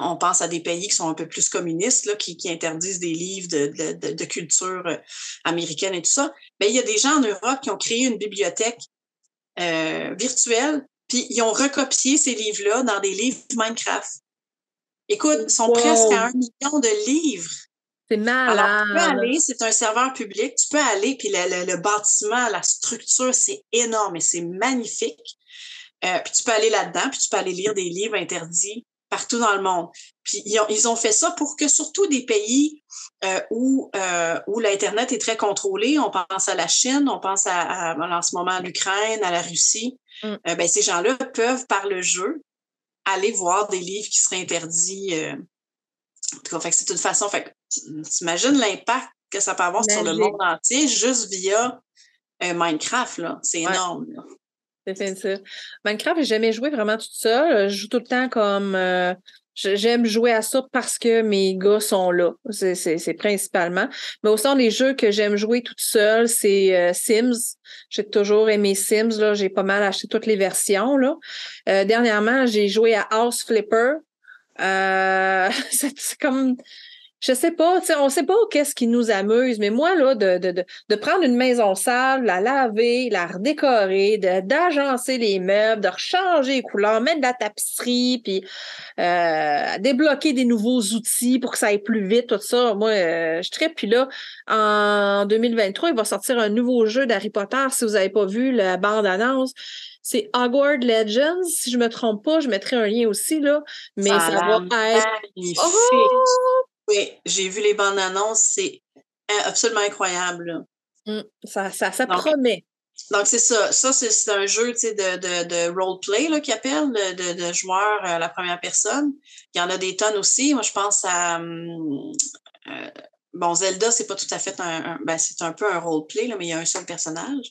On pense à des pays qui sont un peu plus communistes, là, qui interdisent des livres de culture américaine et tout ça. Mais il y a des gens en Europe qui ont créé une bibliothèque virtuelle, puis ils ont recopié ces livres-là dans des livres Minecraft. Écoute, ils sont presque à 1 million de livres. C'est malade. Alors, tu peux aller, c'est un serveur public, tu peux aller, puis le bâtiment, la structure, c'est énorme et c'est magnifique. Puis tu peux aller là-dedans, puis tu peux aller lire des livres interdits partout dans le monde. Puis ils ont fait ça pour que surtout des pays où l'Internet est très contrôlé, on pense à la Chine, on pense en ce moment à l'Ukraine, à la Russie, ben ces gens-là peuvent, par le jeu, aller voir des livres qui seraient interdits. En tout cas, fait que c'est une façon... Fait que, t'imagines l'impact que ça peut avoir sur le monde entier juste via Minecraft, là. C'est énorme, là. C'est ça. Minecraft, j'ai jamais joué vraiment toute seule. Je joue tout le temps comme... j'aime jouer à ça parce que mes gars sont là. C'est principalement. Mais au sein des jeux que j'aime jouer toute seule, c'est Sims. J'ai toujours aimé Sims. Là. J'ai pas mal acheté toutes les versions. Là. Dernièrement, j'ai joué à House Flipper. C'est comme... Je sais pas, on sait pas qu'est-ce qui nous amuse, mais moi, là, de prendre une maison sale, la laver, la redécorer, d'agencer les meubles, de rechanger les couleurs, mettre de la tapisserie, puis débloquer des nouveaux outils pour que ça aille plus vite, tout ça, moi, je trippe. Puis là, en 2023, il va sortir un nouveau jeu d'Harry Potter, si vous n'avez pas vu la bande-annonce. C'est Hogwarts Legends, si je me trompe pas, je mettrai un lien aussi, là, mais ça va être... magnifique. Oui, j'ai vu les bandes annonces, c'est absolument incroyable. Ça promet. Donc, c'est ça. Ça, c'est un jeu de roleplay là, qu'ils appellent, de joueurs à la première personne. Il y en a des tonnes aussi. Moi, je pense à... bon, Zelda, c'est pas tout à fait c'est un peu un roleplay, là, mais il y a un seul personnage.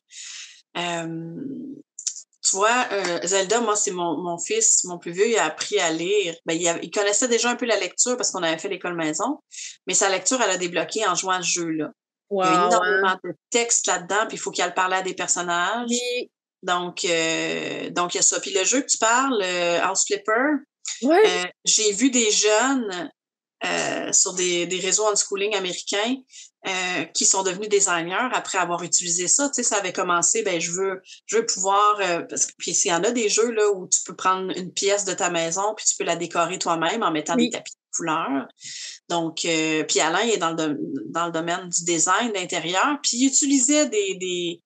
Tu vois, Zelda, moi, c'est mon fils, mon plus vieux, il a appris à lire. Ben, il connaissait déjà un peu la lecture parce qu'on avait fait l'école maison, mais sa lecture, elle a débloqué en jouant à ce jeu-là. Wow, il y a énormément de texte là-dedans, puis il faut qu'elle parle à des personnages. Oui. Donc, il y a ça. Puis le jeu que tu parles, House Flipper, j'ai vu des jeunes sur des réseaux unschooling américains qui sont devenus designers après avoir utilisé ça. Tu sais, ça avait commencé, je veux pouvoir... parce que puis il y en a des jeux là où tu peux prendre une pièce de ta maison puis tu peux la décorer toi-même en mettant des tapis de couleurs. Donc, puis Alain est dans le domaine du design d'intérieur, puis il utilisait des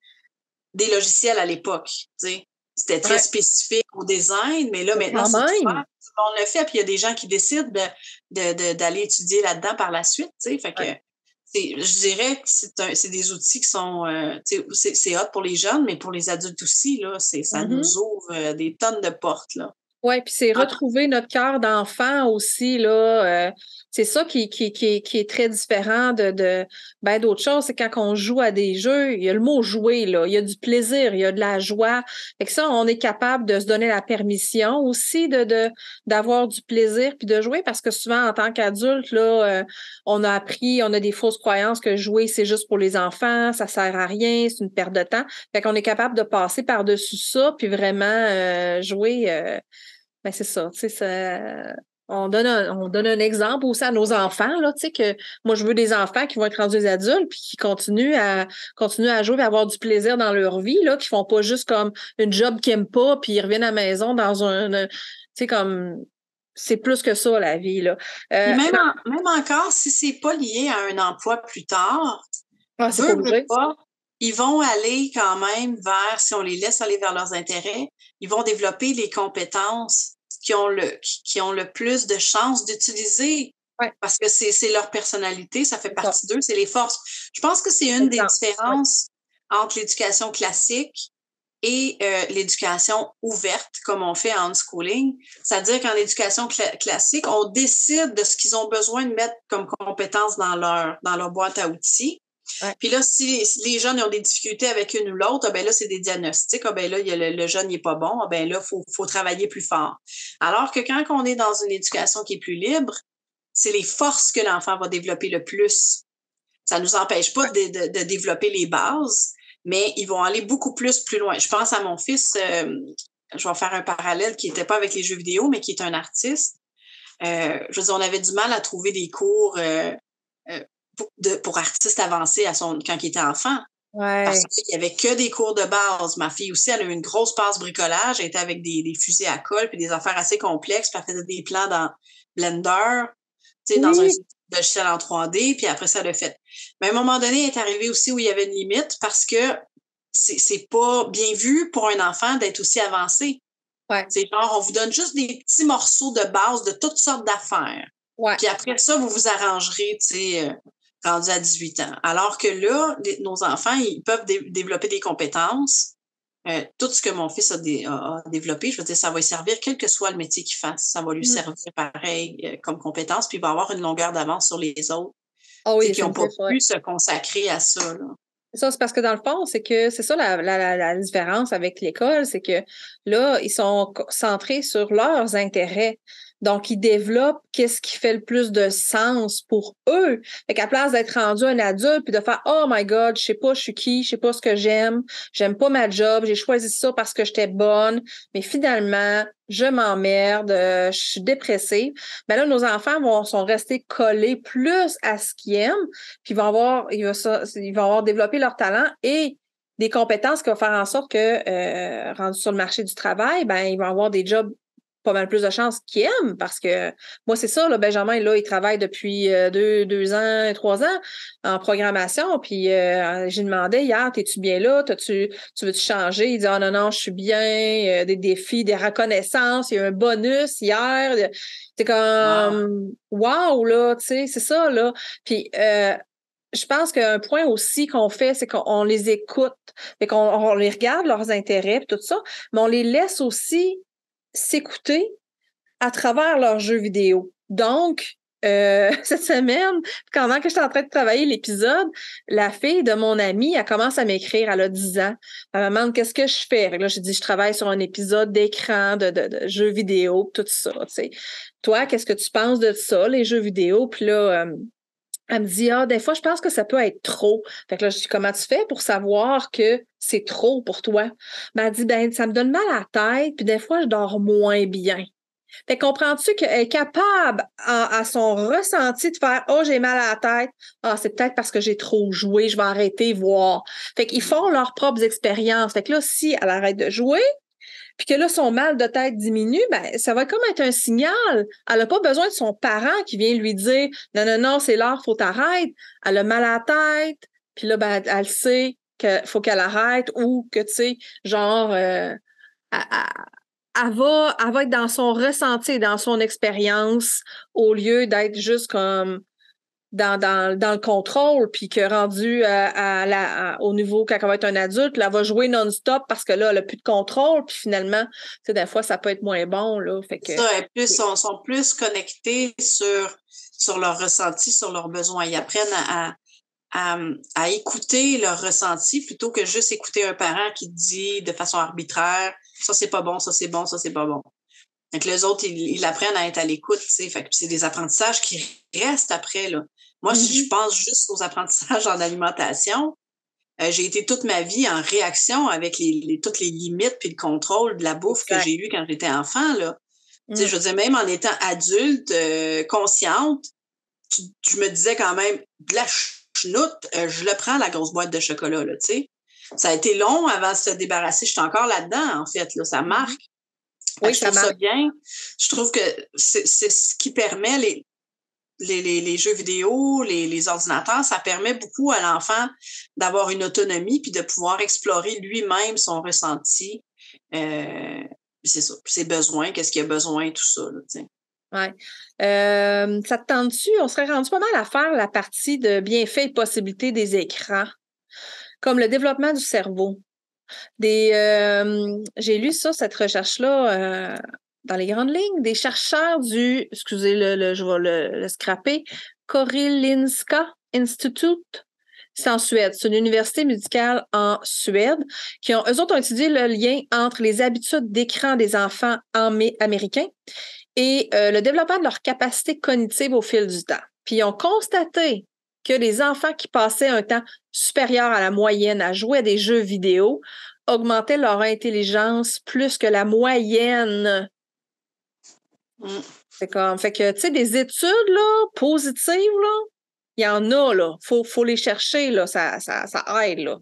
logiciels à l'époque, tu sais. C'était très spécifique au design, mais là, maintenant, c'est tout le monde le fait, puis il y a des gens qui décident d'aller étudier là-dedans par la suite, tu sais. Fait que je dirais que c'est des outils qui sont... c'est hot pour les jeunes, mais pour les adultes aussi, là, ça nous ouvre des tonnes de portes, là. Oui, puis c'est retrouver notre cœur d'enfant aussi, là. C'est ça qui est très différent d'autres choses. C'est quand on joue à des jeux, il y a le mot jouer, là. Il y a du plaisir, il y a de la joie. Fait que ça, on est capable de se donner la permission aussi d'avoir du plaisir puis de jouer parce que souvent, en tant qu'adulte, là, on a appris, on a des fausses croyances que jouer, c'est juste pour les enfants, ça sert à rien, c'est une perte de temps. Fait qu'on est capable de passer par-dessus ça puis vraiment jouer... c'est ça, tu sais, on donne un exemple aussi à nos enfants, là, tu sais, que moi, je veux des enfants qui vont être rendus adultes puis qui continuent à jouer et avoir du plaisir dans leur vie, là, qui font pas juste comme une job qu'ils n'aiment pas puis ils reviennent à la maison dans tu sais, comme, c'est plus que ça, la vie, là. Même encore, si c'est pas lié à un emploi plus tard, c'est pas obligé. Ils vont aller quand même vers, si on les laisse aller vers leurs intérêts, ils vont développer les compétences qui ont le plus de chances d'utiliser. Parce que c'est leur personnalité, ça fait partie d'eux, c'est les forces. Je pense que c'est une des différences entre l'éducation classique et l'éducation ouverte, comme on fait en unschooling. C'est-à-dire qu'en éducation classique, on décide de ce qu'ils ont besoin de mettre comme compétences dans leur boîte à outils. Ouais. Puis là, si les jeunes ont des difficultés avec une ou l'autre, ben là, c'est des diagnostics. Ben là, le jeune n'est pas bon. Ben là, faut travailler plus fort. Alors que quand on est dans une éducation qui est plus libre, c'est les forces que l'enfant va développer le plus. Ça ne nous empêche pas de développer les bases, mais ils vont aller beaucoup plus loin. Je pense à mon fils, je vais faire un parallèle qui n'était pas avec les jeux vidéo, mais qui est un artiste. Je veux dire, on avait du mal à trouver des cours pour artistes avancés quand il était enfant. Ouais. Parce qu'il n'y avait que des cours de base. Ma fille aussi, elle a eu une grosse passe bricolage. Elle était avec des fusils à colle puis des affaires assez complexes. Puis elle faisait des plans dans Blender, tu sais, dans un logiciel en 3D. Puis après ça, elle a fait. Mais à un moment donné, elle est arrivée aussi où il y avait une limite parce que c'est pas bien vu pour un enfant d'être aussi avancé. Ouais. C'est genre, on vous donne juste des petits morceaux de base de toutes sortes d'affaires. Ouais. Puis après ça, vous vous arrangerez, tu sais, rendu à 18 ans. Alors que là, nos enfants, ils peuvent développer des compétences. Tout ce que mon fils a développé, je veux dire, ça va lui servir, quel que soit le métier qu'il fasse. Ça va lui servir pareil comme compétence, puis il va avoir une longueur d'avance sur les autres qui n'ont pas pu se consacrer à ça. Là. Ça, c'est parce que dans le fond, c'est que c'est ça la différence avec l'école, c'est que là, ils sont centrés sur leurs intérêts. Donc, ils développent qu'est-ce qui fait le plus de sens pour eux. Fait qu'à place d'être rendu un adulte puis de faire Oh my God, je sais pas je suis qui, je sais pas ce que j'aime pas ma job, j'ai choisi ça parce que j'étais bonne, mais finalement, je m'emmerde, je suis dépressive. Ben là, nos enfants sont restés collés plus à ce qu'ils aiment, puis ils vont avoir développé leur talent et des compétences qui vont faire en sorte que, rendus sur le marché du travail, ben ils vont avoir des jobs pas mal plus de chances qu'ils aiment parce que moi, c'est ça, là, Benjamin, là, il travaille depuis 2 ans, 3 ans en programmation. Puis j'ai demandé hier, t'es-tu bien là? Tu veux-tu changer? Il dit Ah non, non, je suis bien, des défis, des reconnaissances, il y a eu un bonus hier. C'est comme wow, là, tu sais, c'est ça, là. Puis je pense qu'un point aussi qu'on fait, c'est qu'on les écoute. Fait qu'on on les regarde, leurs intérêts, puis tout ça, mais on les laisse aussi s'écouter à travers leurs jeux vidéo. Donc, cette semaine, pendant que j'étais en train de travailler l'épisode, la fille de mon amie, elle commence à m'écrire, elle a 10 ans. Elle me demande qu'est-ce que je fais. Fait que là, j'ai dit, je travaille sur un épisode d'écran de jeux vidéo, tout ça, tu sais. Toi, qu'est-ce que tu penses de ça, les jeux vidéo? Puis là, elle me dit, des fois, je pense que ça peut être trop. Fait que là, je dis, comment tu fais pour savoir que c'est trop pour toi? Ben, elle dit, ben, ça me donne mal à la tête, puis des fois, je dors moins bien. Fait comprends-tu qu'elle est capable, à son ressenti, de faire, oh, j'ai mal à la tête. Ah, c'est peut-être parce que j'ai trop joué, je vais arrêter, voir. Fait qu'ils font leurs propres expériences. Fait que là, si elle arrête de jouer, puis que là, son mal de tête diminue, ben, ça va comme être un signal. Elle n'a pas besoin de son parent qui vient lui dire non, non, non, c'est l'heure, faut t'arrêter. Elle a mal à la tête, puis là, ben, elle sait qu'il faut qu'elle arrête ou que, tu sais, genre, elle va être dans son ressenti, dans son expérience, au lieu d'être juste comme dans le contrôle, puis que rendu au niveau quand elle va être un adulte, là, elle va jouer non-stop parce que là, elle n'a plus de contrôle, puis finalement, tu sais, des fois, ça peut être moins bon, là. Fait que... Ça, sont plus connectés sur leurs ressentis, sur leurs besoins. Ils apprennent à écouter leurs ressentis plutôt que juste écouter un parent qui dit de façon arbitraire ça c'est pas bon, ça c'est bon, ça c'est pas bon. Donc les autres, ils apprennent à être à l'écoute, tu sais. Fait que c'est des apprentissages qui restent après, là. Moi, si je pense juste aux apprentissages en alimentation, j'ai été toute ma vie en réaction avec toutes les limites puis le contrôle de la bouffe que j'ai eu quand j'étais enfant, là. Tu sais, je veux dire, même en étant adulte, consciente, je me disais quand même, de la chenoute, je le prends, la grosse boîte de chocolat, là, tu sais. Ça a été long avant de se débarrasser. Je suis encore là-dedans, en fait, là. Ça marque. Oui, je trouve ça bien. Je trouve que c'est ce qui permet les jeux vidéo, les ordinateurs, ça permet beaucoup à l'enfant d'avoir une autonomie puis de pouvoir explorer lui-même son ressenti. C'est ça, ses besoins, qu'est-ce qu'il a besoin, tout ça, là, tu sais. Ouais. Ça te tente-tu? On serait rendu pas mal à faire la partie de bienfaits et possibilités des écrans, comme le développement du cerveau. J'ai lu ça, cette recherche-là, dans les grandes lignes, des chercheurs excusez, je vais le scraper, Karolinska Institute. C'est en Suède. C'est une université médicale en Suède eux autres ont étudié le lien entre les habitudes d'écran des enfants américains et le développement de leur capacité cognitive au fil du temps. Puis ils ont constaté que les enfants qui passaient un temps supérieur à la moyenne à jouer à des jeux vidéo augmentaient leur intelligence plus que la moyenne. C'est comme, fait que, tu sais, des études, là, positives, là, il y en a, là. Faut les chercher, là. Ça aide, là.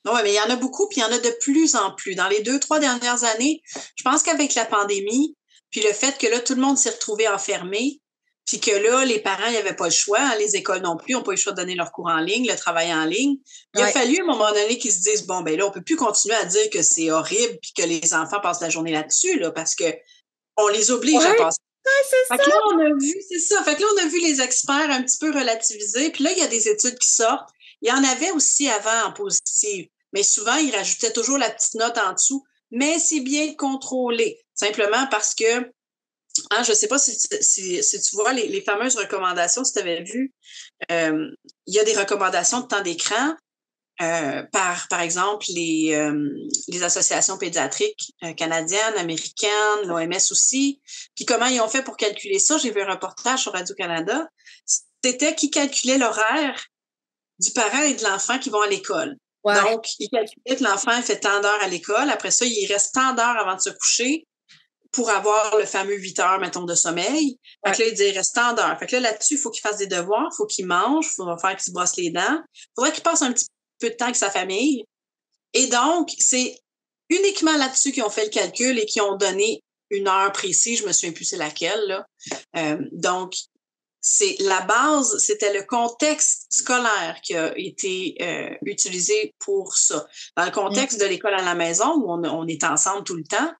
Oui, mais il y en a beaucoup, puis il y en a de plus en plus. Dans les 2-3 dernières années, je pense qu'avec la pandémie, puis le fait que là, tout le monde s'est retrouvé enfermé, puis que là, les parents, il n'y avait pas le choix, hein, les écoles non plus n'ont pas eu le choix de donner leur cours en ligne, le travail en ligne. Il a fallu, à un moment donné, qu'ils se disent, bon, ben là, on peut plus continuer à dire que c'est horrible, puis que les enfants passent la journée là-dessus, là, parce que on les oblige à passer. C'est ça. Là, on a vu, c'est ça. Fait que là, on a vu les experts un petit peu relativiser. Puis là, il y a des études qui sortent. Il y en avait aussi avant en positive. Mais souvent, ils rajoutaient toujours la petite note en dessous. Mais c'est bien contrôlé. Simplement parce que, je ne sais pas si tu vois les fameuses recommandations, si tu avais vu, il y a des recommandations de temps d'écran. Par exemple, les associations pédiatriques canadiennes, américaines, l'OMS aussi. Puis comment ils ont fait pour calculer ça? J'ai vu un reportage sur Radio-Canada. C'était qu'ils calculaient l'horaire du parent et de l'enfant qui vont à l'école. Ouais. Donc, ils calculaient que l'enfant fait tant d'heures à l'école. Après ça, il reste tant d'heures avant de se coucher pour avoir le fameux 8 heures, mettons, de sommeil. Fait que là, il dit, il reste tant d'heures. Fait que là, là-dessus, il faut qu'il fasse des devoirs, il faut qu'il mange, il faut faire qu'il se brosse les dents. Il faudrait qu'il passe un petit peu de temps avec sa famille. Et donc, c'est uniquement là-dessus qu'ils ont fait le calcul et qui ont donné une heure précise. Je me souviens plus c'est laquelle, là. Donc, c'est la base, c'était le contexte scolaire qui a été utilisé pour ça. Dans le contexte de l'école à la maison, où on est ensemble tout le temps,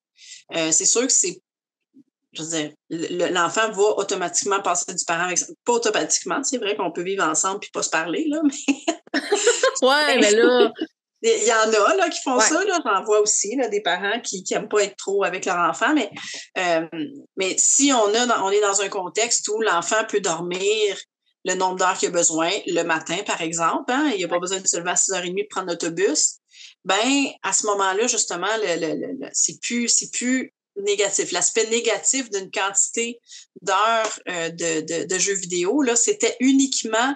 c'est sûr que c'est, je veux dire, l'enfant va automatiquement passer du parent avec ça. Pas automatiquement, c'est vrai qu'on peut vivre ensemble puis pas se parler, là, mais... Ouais, mais là... Il y en a là, qui font ça, là. J'en vois aussi là, des parents qui n'aiment pas être trop avec leur enfant, mais si on est dans un contexte où l'enfant peut dormir le nombre d'heures qu'il a besoin, le matin, par exemple, hein, il n'y a pas besoin de se lever à 6h30 pour prendre l'autobus, ben à ce moment-là, justement, c'est plus négatif. L'aspect négatif d'une quantité d'heures de jeux vidéo, là, c'était uniquement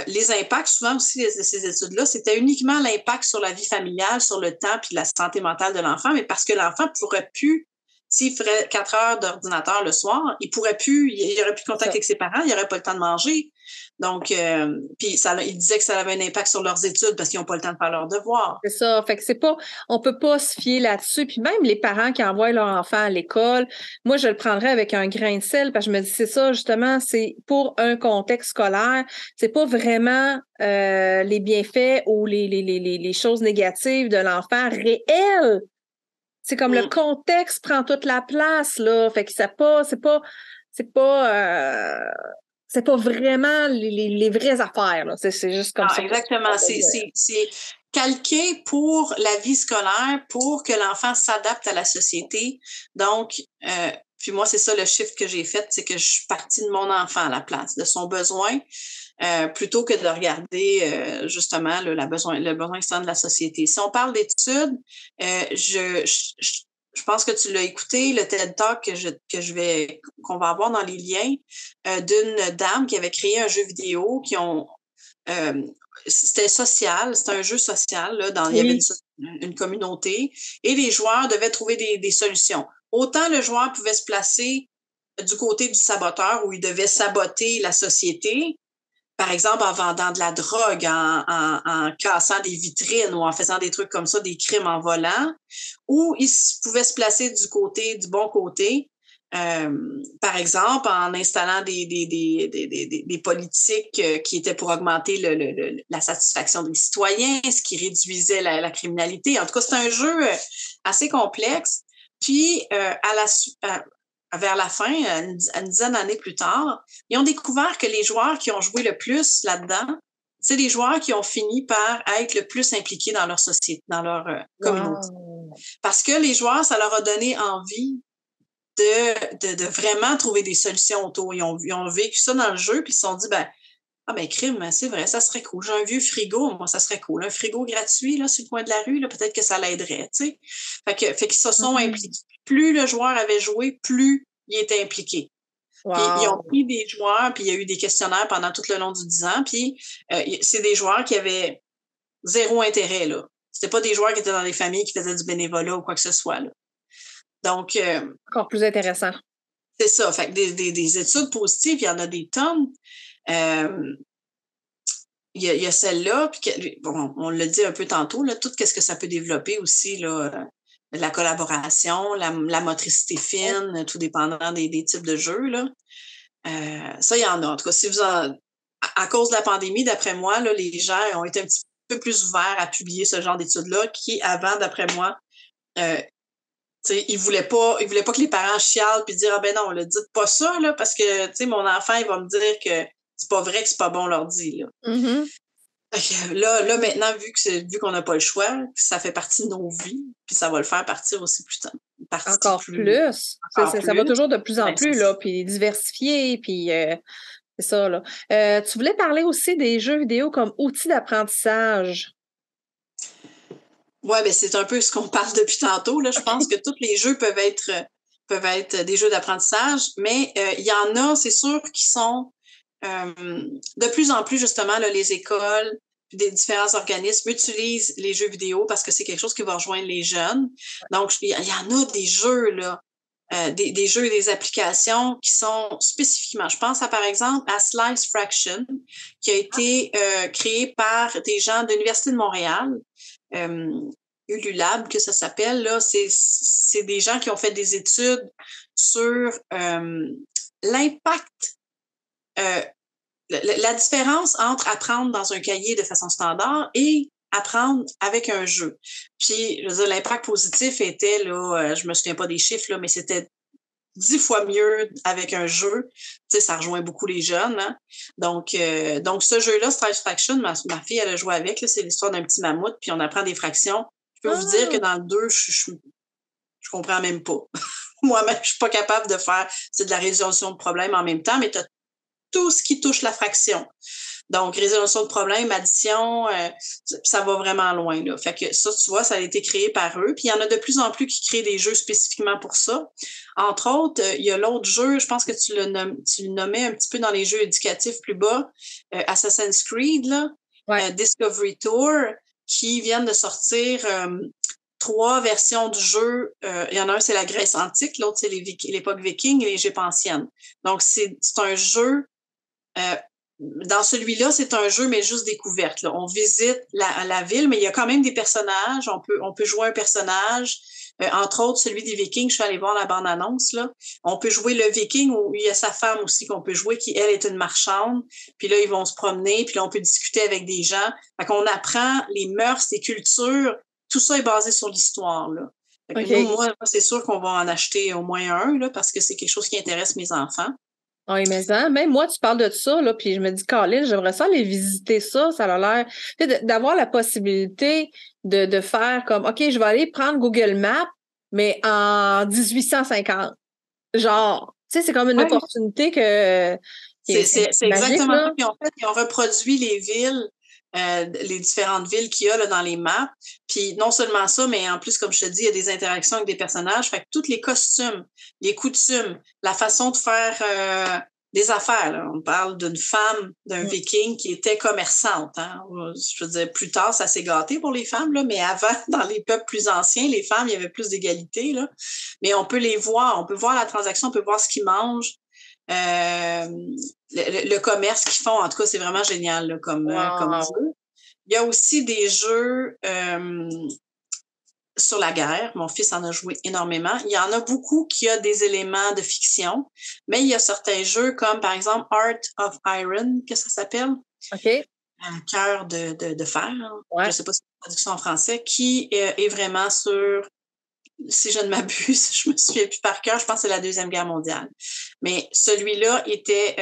les impacts, souvent aussi, ces études-là, c'était uniquement l'impact sur la vie familiale, sur le temps puis la santé mentale de l'enfant, mais parce que l'enfant pourrait plus, s'il ferait 4 heures d'ordinateur le soir, il aurait plus de contact avec ses parents, il n'aurait pas le temps de manger. Donc, puis il disait que ça avait un impact sur leurs études parce qu'ils n'ont pas le temps de faire leurs devoirs. C'est ça. Fait que on peut pas se fier là-dessus. Puis même les parents qui envoient leur enfant à l'école, moi, je le prendrais avec un grain de sel parce que je me dis, c'est ça, justement, c'est pour un contexte scolaire. C'est pas vraiment les bienfaits ou les choses négatives de l'enfant réel. C'est comme le contexte prend toute la place, là. Fait que c'est pas vraiment les vraies affaires, là. C'est juste comme ça. Exactement. C'est calqué pour la vie scolaire, pour que l'enfant s'adapte à la société. Donc, puis moi, c'est ça le shift que j'ai fait, c'est que je suis partie de mon enfant à la place, de son besoin, plutôt que de regarder justement le besoin externe de la société. Si on parle d'études, je pense que tu l'as écouté, le TED Talk qu'on va avoir dans les liens, d'une dame qui avait créé un jeu vidéo c'était social, c'était un jeu social, là, il y avait une communauté, et les joueurs devaient trouver des solutions. Autant le joueur pouvait se placer du côté du saboteur où il devait saboter la société, par exemple en vendant de la drogue, en cassant des vitrines ou en faisant des trucs comme ça, des crimes en volant, ou il pouvait se placer du bon côté, par exemple en installant des politiques qui étaient pour augmenter la satisfaction des citoyens, ce qui réduisait la criminalité. En tout cas, c'est un jeu assez complexe. Puis, vers la fin, une dizaine d'années plus tard, ils ont découvert que les joueurs qui ont joué le plus là-dedans, c'est les joueurs qui ont fini par être le plus impliqués dans leur société, dans leur communauté. Parce que les joueurs, ça leur a donné envie de vraiment trouver des solutions autour. Ils ont vécu ça dans le jeu, puis ils se sont dit, ben, Ah ben crime, c'est vrai, ça serait cool. J'ai un vieux frigo, moi, ça serait cool. Un frigo gratuit là, sur le coin de la rue, là, peut-être que ça l'aiderait, tu sais. Fait qu'ils se sont impliqués. Plus le joueur avait joué, plus il était impliqué. Wow. Puis ils ont pris des joueurs, puis il y a eu des questionnaires pendant tout le long du 10 ans, puis c'est des joueurs qui avaient zéro intérêt, là. C'était pas des joueurs qui étaient dans des familles qui faisaient du bénévolat ou quoi que ce soit, là. Donc... encore plus intéressant. C'est ça. Fait que des études positives, il y en a des tonnes. Il y a celle-là, puis bon, on l'a dit un peu tantôt, là, tout ce que ça peut développer aussi, là, la collaboration, la motricité fine, tout dépendant des types de jeux, là. Ça, il y en a. En tout cas, à cause de la pandémie, d'après moi, là, les gens ont été un petit peu plus ouverts à publier ce genre d'études-là, qui, avant, d'après moi, ils voulaient pas que les parents chialent puis dire, ah ben non, le dites pas ça, là, parce que, tu sais, mon enfant, il va me dire que c'est pas vrai, que c'est pas bon l'ordi, là. Mm-hmm. Là, maintenant, vu qu'on n'a pas le choix, ça fait partie de nos vies, puis ça va le faire partir aussi plus tard. Encore plus. Ça va toujours de plus en plus, là, puis diversifier, puis c'est ça, là. Tu voulais parler aussi des jeux vidéo comme outils d'apprentissage. Oui, ben c'est un peu ce qu'on parle depuis tantôt, là. Je pense que tous les jeux peuvent être des jeux d'apprentissage, mais il y en a, c'est sûr, qui sont de plus en plus, justement, là, les écoles, des différents organismes utilisent les jeux vidéo parce que c'est quelque chose qui va rejoindre les jeunes. Donc, il y en a des jeux, là, des jeux et des applications qui sont spécifiquement, je pense par exemple à Slice Fraction, qui a été créé par des gens de l'Université de Montréal, Ululab, que ça s'appelle, là, c'est des gens qui ont fait des études sur l'impact, la différence entre apprendre dans un cahier de façon standard et apprendre avec un jeu. Puis, je veux dire, l'impact positif était, là, je me souviens pas des chiffres, là, mais c'était 10 fois mieux avec un jeu. Tu sais, ça rejoint beaucoup les jeunes, hein? Donc, ce jeu-là, Slice Fraction, ma fille, elle a joué avec, là, c'est l'histoire d'un petit mammouth, puis on apprend des fractions. Je peux vous dire que dans le 2, je comprends même pas. Moi-même, je suis pas capable de faire, c'est de la résolution de problèmes en même temps, mais tu as tout ce qui touche la fraction. Donc, résolution de problèmes, addition, ça va vraiment loin, là. Fait que ça, tu vois, ça a été créé par eux. Puis, il y en a de plus en plus qui créent des jeux spécifiquement pour ça. Entre autres, il y a l'autre jeu, je pense que tu le nommais un petit peu dans les jeux éducatifs plus bas, Assassin's Creed, là, ouais. Discovery Tour, qui viennent de sortir 3 versions du jeu. Il y en a un, c'est la Grèce antique, l'autre, c'est l'époque viking et l'Égypte ancienne. Donc, c'est un jeu... dans celui-là, c'est un jeu, mais juste découverte, là. On visite la ville, mais il y a quand même des personnages. On peut jouer un personnage. Entre autres, celui des Vikings, je suis allée voir la bande-annonce, là. On peut jouer le Viking, où il y a sa femme aussi qu'on peut jouer, qui, elle, est une marchande. Puis là, ils vont se promener, puis là, on peut discuter avec des gens. Fait qu'on apprend les mœurs, les cultures. Tout ça est basé sur l'histoire, là. Fait que okay. moi, c'est sûr qu'on va en acheter au moins un, là, parce que c'est quelque chose qui intéresse mes enfants. Oui, mais ça, même moi, tu parles de ça, là, puis je me dis, Colin, j'aimerais ça aller visiter ça. Ça a l'air d'avoir la possibilité de faire comme, OK, je vais aller prendre Google Maps, mais en 1850. Genre, tu sais, c'est comme une opportunité que... C'est exactement là. ça. Puis en fait, ils ont reproduit les villes, les différentes villes qu'il y a là, dans les maps. Puis non seulement ça, mais en plus, comme je te dis, il y a des interactions avec des personnages. Fait que tous les costumes, les coutumes, la façon de faire des affaires. Là. On parle d'une femme, d'un viking qui était commerçante. Hein. Je veux dire, plus tard, ça s'est gâté pour les femmes, là, mais avant, dans les peuples plus anciens, les femmes, il y avait plus d'égalité. Là. Mais on peut les voir, on peut voir la transaction, on peut voir ce qu'ils mangent. Le commerce qu'ils font, en tout cas, c'est vraiment génial là, comme jeu. Il y a aussi des jeux sur la guerre. Mon fils en a joué énormément. Il y en a beaucoup qui ont des éléments de fiction, mais il y a certains jeux comme, par exemple, Art of Iron, que ça s'appelle. OK. Un cœur de fer. Ouais. Je ne sais pas si c'est une traduction en français, qui est vraiment sur... Si je ne m'abuse, je me souviens plus par cœur, je pense que c'est la Deuxième Guerre mondiale. Mais celui-là était...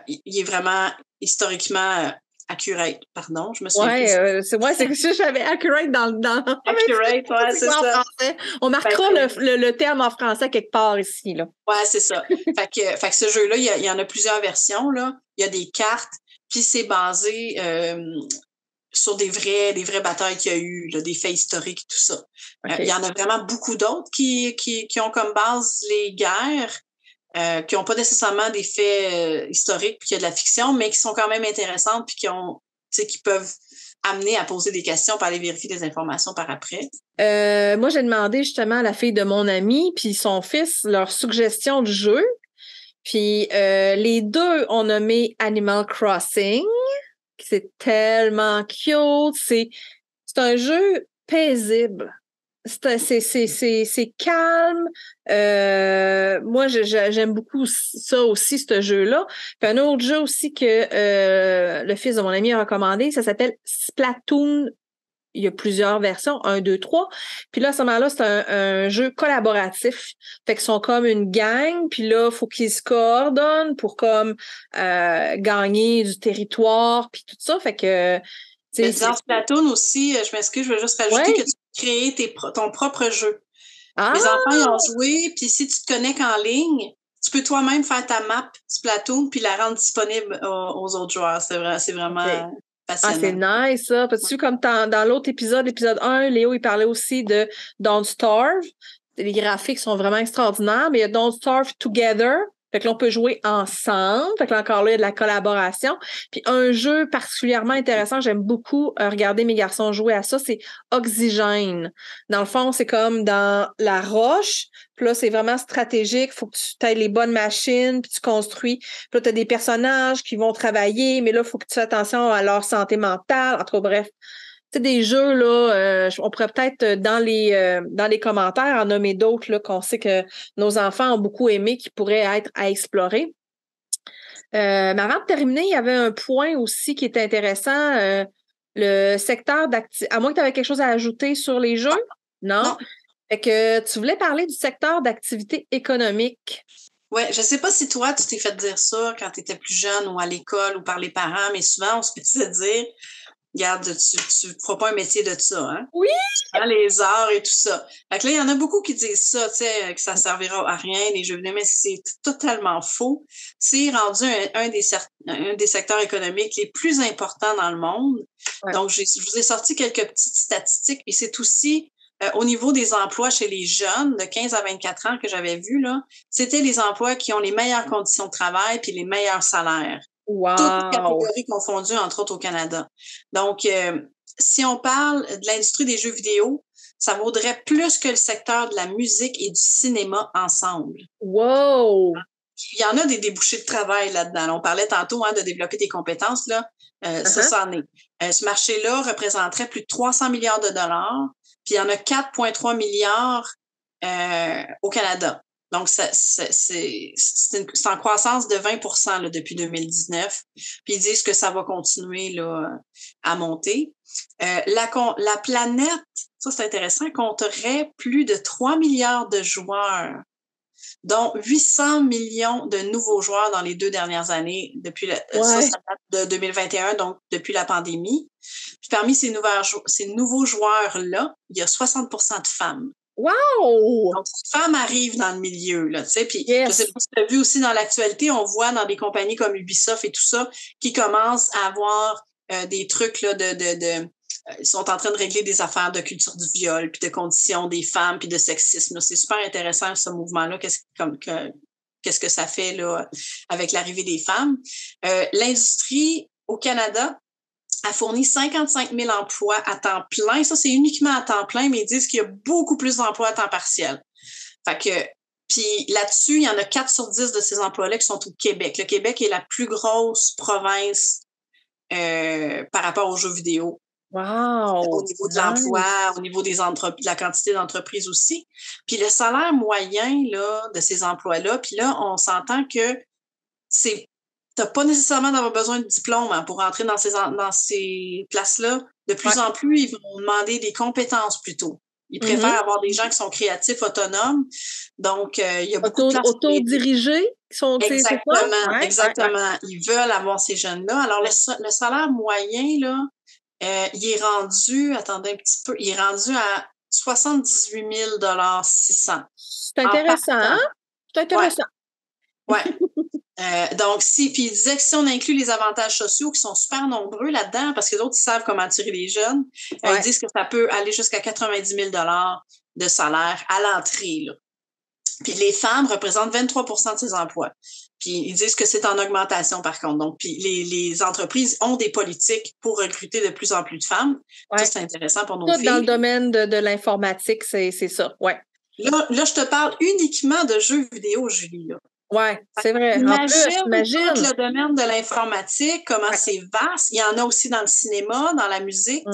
il est vraiment historiquement Accurate, pardon, je me souviens Ouais, plus. c'est que j'avais accurate dans... Accurate, ouais, c'est ça. En français. On marquera le terme en français quelque part ici, là. Ouais, c'est ça. Fait que ce jeu-là, il y en a plusieurs versions, là. Il y a des cartes, puis c'est basé sur des vraies batailles qu'il y a eu, là, des faits historiques, tout ça. Okay. Il y en a vraiment beaucoup d'autres qui ont comme base les guerres, qui n'ont pas nécessairement des faits historiques, puis qu'il y a de la fiction, mais qui sont quand même intéressantes, puis qui peuvent amener à poser des questions, pour aller vérifier des informations par après. Moi, j'ai demandé justement à la fille de mon ami, puis son fils, leur suggestion de jeu. Puis les deux ont nommé Animal Crossing. C'est tellement cute. C'est un jeu paisible. C'est calme. Moi, j'aime beaucoup ça aussi, ce jeu-là. Puis un autre jeu aussi que le fils de mon ami a recommandé, ça s'appelle Splatoon. Il y a plusieurs versions, 1, 2, 3. Puis là, à ce moment-là, c'est un jeu collaboratif. Fait qu'ils sont comme une gang, puis là, il faut qu'ils se coordonnent pour comme gagner du territoire, puis tout ça. Fait que... Mais dans Splatoon aussi, je m'excuse, je veux juste rajouter que tu peux créer ton propre jeu. Les enfants y ont joué, puis si tu te connectes en ligne, tu peux toi-même faire ta map Splatoon puis la rendre disponible aux autres joueurs. C'est vraiment passionnant. C'est nice, ça. Parce que comme dans l'autre épisode, l'épisode 1, Léo, il parlait aussi de Don't Starve. Les graphiques sont vraiment extraordinaires, mais il y a Don't Starve Together. Fait que là, on peut jouer ensemble. Fait que là, encore là, il y a de la collaboration. Puis un jeu particulièrement intéressant, j'aime beaucoup regarder mes garçons jouer à ça, c'est Oxygène. Dans le fond, c'est comme dans la roche. Puis là, c'est vraiment stratégique. Faut que tu aies les bonnes machines, puis tu construis. Puis là, tu as des personnages qui vont travailler, mais là, il faut que tu fasses attention à leur santé mentale. En tout cas, bref. Tu sais, des jeux, là, on pourrait peut-être dans les commentaires en nommer d'autres là, qu'on sait que nos enfants ont beaucoup aimé, qui pourraient être à explorer. Mais avant de terminer, il y avait un point aussi qui était intéressant, le secteur d'activité. À moins que tu avais quelque chose à ajouter sur les jeux? Non? Fait que tu voulais parler du secteur d'activité économique. Oui, je sais pas si toi, tu t'es fait dire ça quand tu étais plus jeune ou à l'école ou par les parents, mais souvent, on se fait dire... Regarde, tu feras pas un métier de ça, hein? Oui! Les arts et tout ça. Fait que là, il y en a beaucoup qui disent ça, tu sais, que ça servira à rien, les jeux vidéo, mais c'est totalement faux. C'est rendu un des secteurs économiques les plus importants dans le monde. Ouais. Donc, je vous ai sorti quelques petites statistiques et c'est aussi au niveau des emplois chez les jeunes de 15 à 24 ans que j'avais vu, là, c'était les emplois qui ont les meilleures conditions de travail puis les meilleurs salaires. Wow. Toutes catégories confondues, entre autres au Canada. Donc, si on parle de l'industrie des jeux vidéo, ça vaudrait plus que le secteur de la musique et du cinéma ensemble. Wow! Il y en a des débouchés de travail là-dedans. On parlait tantôt de développer des compétences. Là. Ça en est. Ce marché-là représenterait plus de 300 milliards de dollars, puis il y en a 4,3 milliards au Canada. Donc, c'est en croissance de 20% là, depuis 2019. Puis ils disent que ça va continuer là, à monter. La planète, ça c'est intéressant, compterait plus de 3 milliards de joueurs, dont 800 millions de nouveaux joueurs dans les 2 dernières années, depuis ça date de 2021, donc depuis la pandémie. Puis parmi ces nouveaux joueurs-là, il y a 60% de femmes. Wow! Donc, les femmes arrivent dans le milieu, là, tu sais. Puis, je sais pas si tu as vu aussi dans l'actualité, on voit dans des compagnies comme Ubisoft et tout ça, qui commencent à avoir des trucs, là, ils sont en train de régler des affaires de culture du viol, puis de conditions des femmes, puis de sexisme. C'est super intéressant, ce mouvement-là. Qu'est-ce que ça fait, là, avec l'arrivée des femmes? L'industrie au Canada a fourni 55 000 emplois à temps plein. Ça, c'est uniquement à temps plein, mais ils disent qu'il y a beaucoup plus d'emplois à temps partiel. Fait que, puis là-dessus, il y en a 4 sur 10 de ces emplois-là qui sont au Québec. Le Québec est la plus grosse province par rapport aux jeux vidéo. Wow! Au niveau de l'emploi, au niveau de la quantité d'entreprises aussi. Puis le salaire moyen là, de ces emplois-là, puis là, on s'entend que t'as pas nécessairement d'avoir besoin de diplôme pour entrer dans ces places-là. De plus en plus, ils vont demander des compétences plutôt. Ils préfèrent avoir des gens qui sont créatifs, autonomes. Donc, il y a beaucoup de place. Autodirigés? Exactement, exactement. Ils veulent avoir ces jeunes-là. Alors, le salaire moyen, là, il est rendu, attendez un petit peu, il est rendu à 78 600. C'est intéressant, hein? C'est intéressant. Ouais. Donc, puis il disait que si on inclut les avantages sociaux qui sont super nombreux là-dedans, parce que d'autres, ils savent comment attirer les jeunes, ils disent que ça peut aller jusqu'à 90 000 de salaire à l'entrée, là. Puis les femmes représentent 23 de ces emplois. Puis ils disent que c'est en augmentation, par contre. Donc, puis les entreprises ont des politiques pour recruter de plus en plus de femmes. Ouais. Ça, c'est intéressant pour nos filles. Dans le domaine de l'informatique, c'est ça, ouais. Là, je te parle uniquement de jeux vidéo, Julie, là. Oui, c'est vrai. Imagine tout le domaine de l'informatique, comment c'est vaste. Il y en a aussi dans le cinéma, dans la musique,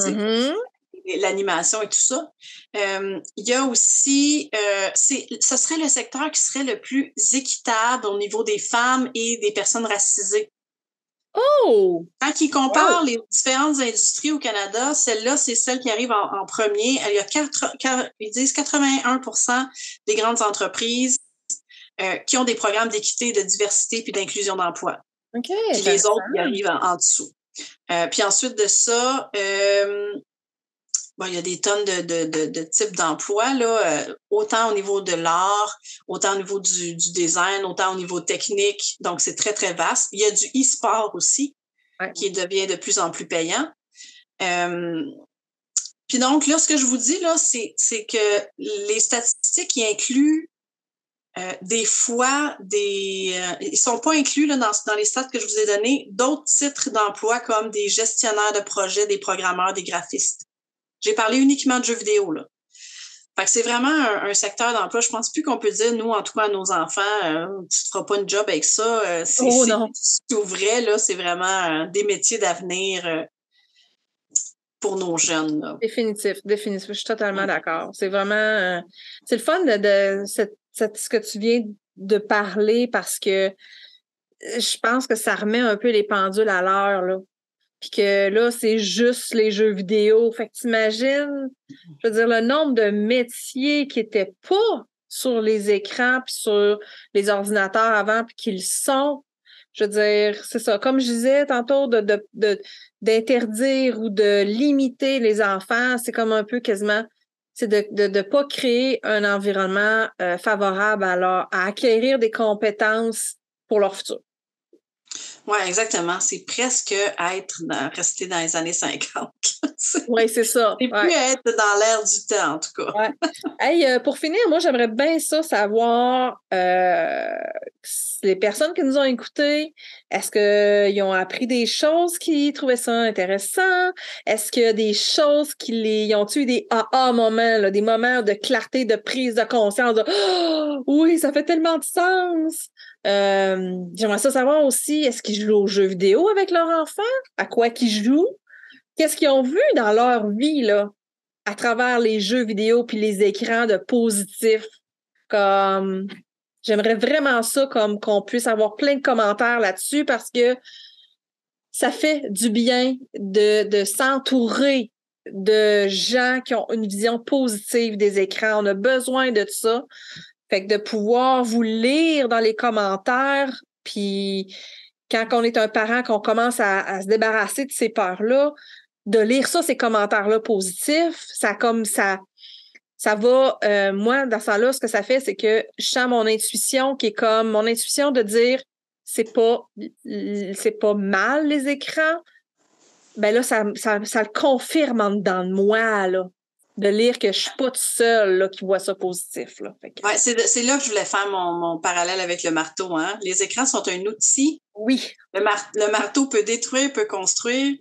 l'animation et tout ça. Il y a aussi, ce serait le secteur qui serait le plus équitable au niveau des femmes et des personnes racisées. Oh! Quand ils comparent les différentes industries au Canada, celle-là, c'est celle qui arrive en premier. Il y a ils disent 81% des grandes entreprises qui ont des programmes d'équité, de diversité puis d'inclusion d'emploi. Okay, puis les autres, ils arrivent en dessous. Puis ensuite de ça, il y a des tonnes de types d'emplois, là, autant au niveau de l'art, autant au niveau du design, autant au niveau technique. Donc, c'est très, très vaste. Il y a du e-sport aussi, qui devient de plus en plus payant. Puis donc, là, ce que je vous dis, là, c'est que les statistiques qui incluent des fois, ils sont pas inclus là, dans les stats que je vous ai donnés, d'autres titres d'emploi comme des gestionnaires de projets, des programmeurs, des graphistes. J'ai parlé uniquement de jeux vidéo, là. Fait que c'est vraiment un secteur d'emploi. Je pense plus qu'on peut dire, nous, en tout cas, à nos enfants, tu te feras pas une job avec ça. Non. C'est vrai, là, c'est vraiment des métiers d'avenir pour nos jeunes, là. Définitif. Je suis totalement d'accord. C'est vraiment... c'est le fun de ce que tu viens de parler parce que je pense que ça remet un peu les pendules à l'heure, là. Puis que là, c'est juste les jeux vidéo. Fait que t'imagines, je veux dire, le nombre de métiers qui étaient pas sur les écrans puis sur les ordinateurs avant puis qui le sont. Je veux dire, c'est ça. Comme je disais tantôt, d'interdire ou de limiter les enfants, c'est comme un peu quasiment, c'est de pas créer un environnement favorable à acquérir des compétences pour leur futur. Oui, exactement. C'est presque rester dans les années 50. Oui, c'est ça. C'est plus être dans l'air du temps, en tout cas. Ouais. Hey, pour finir, moi, j'aimerais bien ça savoir les personnes qui nous ont écoutés, est-ce qu'ils ont appris des choses qui trouvaient ça intéressant? Est-ce qu'il y a des choses ils ont eu des moments, là, des moments de clarté, de prise de conscience, de oh, oui, ça fait tellement de sens. J'aimerais ça savoir aussi, est-ce qu'ils jouent aux jeux vidéo avec leurs enfants? À quoi qu'ils jouent? Qu'est-ce qu'ils ont vu dans leur vie, là, à travers les jeux vidéo puis les écrans de positif? Comme, j'aimerais vraiment ça, comme qu'on puisse avoir plein de commentaires là-dessus parce que ça fait du bien de s'entourer de gens qui ont une vision positive des écrans. On a besoin de ça. Fait que de pouvoir vous lire dans les commentaires, puis quand on est un parent, qu'on commence à se débarrasser de ces peurs-là, de lire ça, ces commentaires-là positifs, ça va, moi, dans ça là ce que ça fait, c'est que je sens mon intuition qui est comme mon intuition de dire c'est pas mal les écrans. Ben là, ça le confirme en dedans de moi, là. De lire que je suis pas toute seule là, qui voit ça positif. Là. Ouais, c'est là que je voulais faire mon parallèle avec le marteau. Hein? Les écrans sont un outil. Oui. Le marteau peut détruire, peut construire.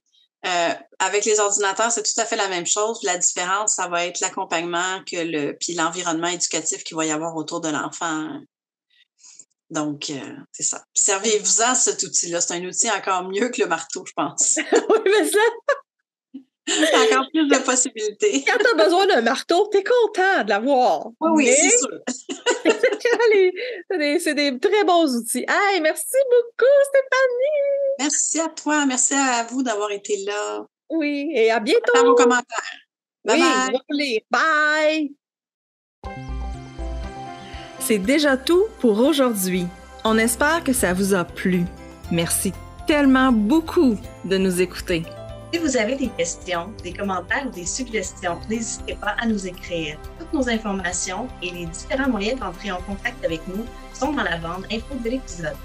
Avec les ordinateurs, c'est tout à fait la même chose. La différence, ça va être l'accompagnement puis l'environnement éducatif qu'il va y avoir autour de l'enfant. Donc, c'est ça. Servez-vous-en cet outil-là. C'est un outil encore mieux que le marteau, je pense. Oui, mais ça... C'est encore plus de possibilités. Quand tu as besoin d'un marteau, tu es content de l'avoir. Oui, mais... c'est sûr. c'est des très bons outils. Hey, merci beaucoup, Stéphanie! Merci à toi. Merci à vous d'avoir été là. Oui, et à bientôt! Dans vos commentaires. Bye oui, bye. on va lire. Bye! C'est déjà tout pour aujourd'hui. On espère que ça vous a plu. Merci tellement beaucoup de nous écouter. Si vous avez des questions, des commentaires ou des suggestions, n'hésitez pas à nous écrire. Toutes nos informations et les différents moyens d'entrer en contact avec nous sont dans la bande info de l'épisode.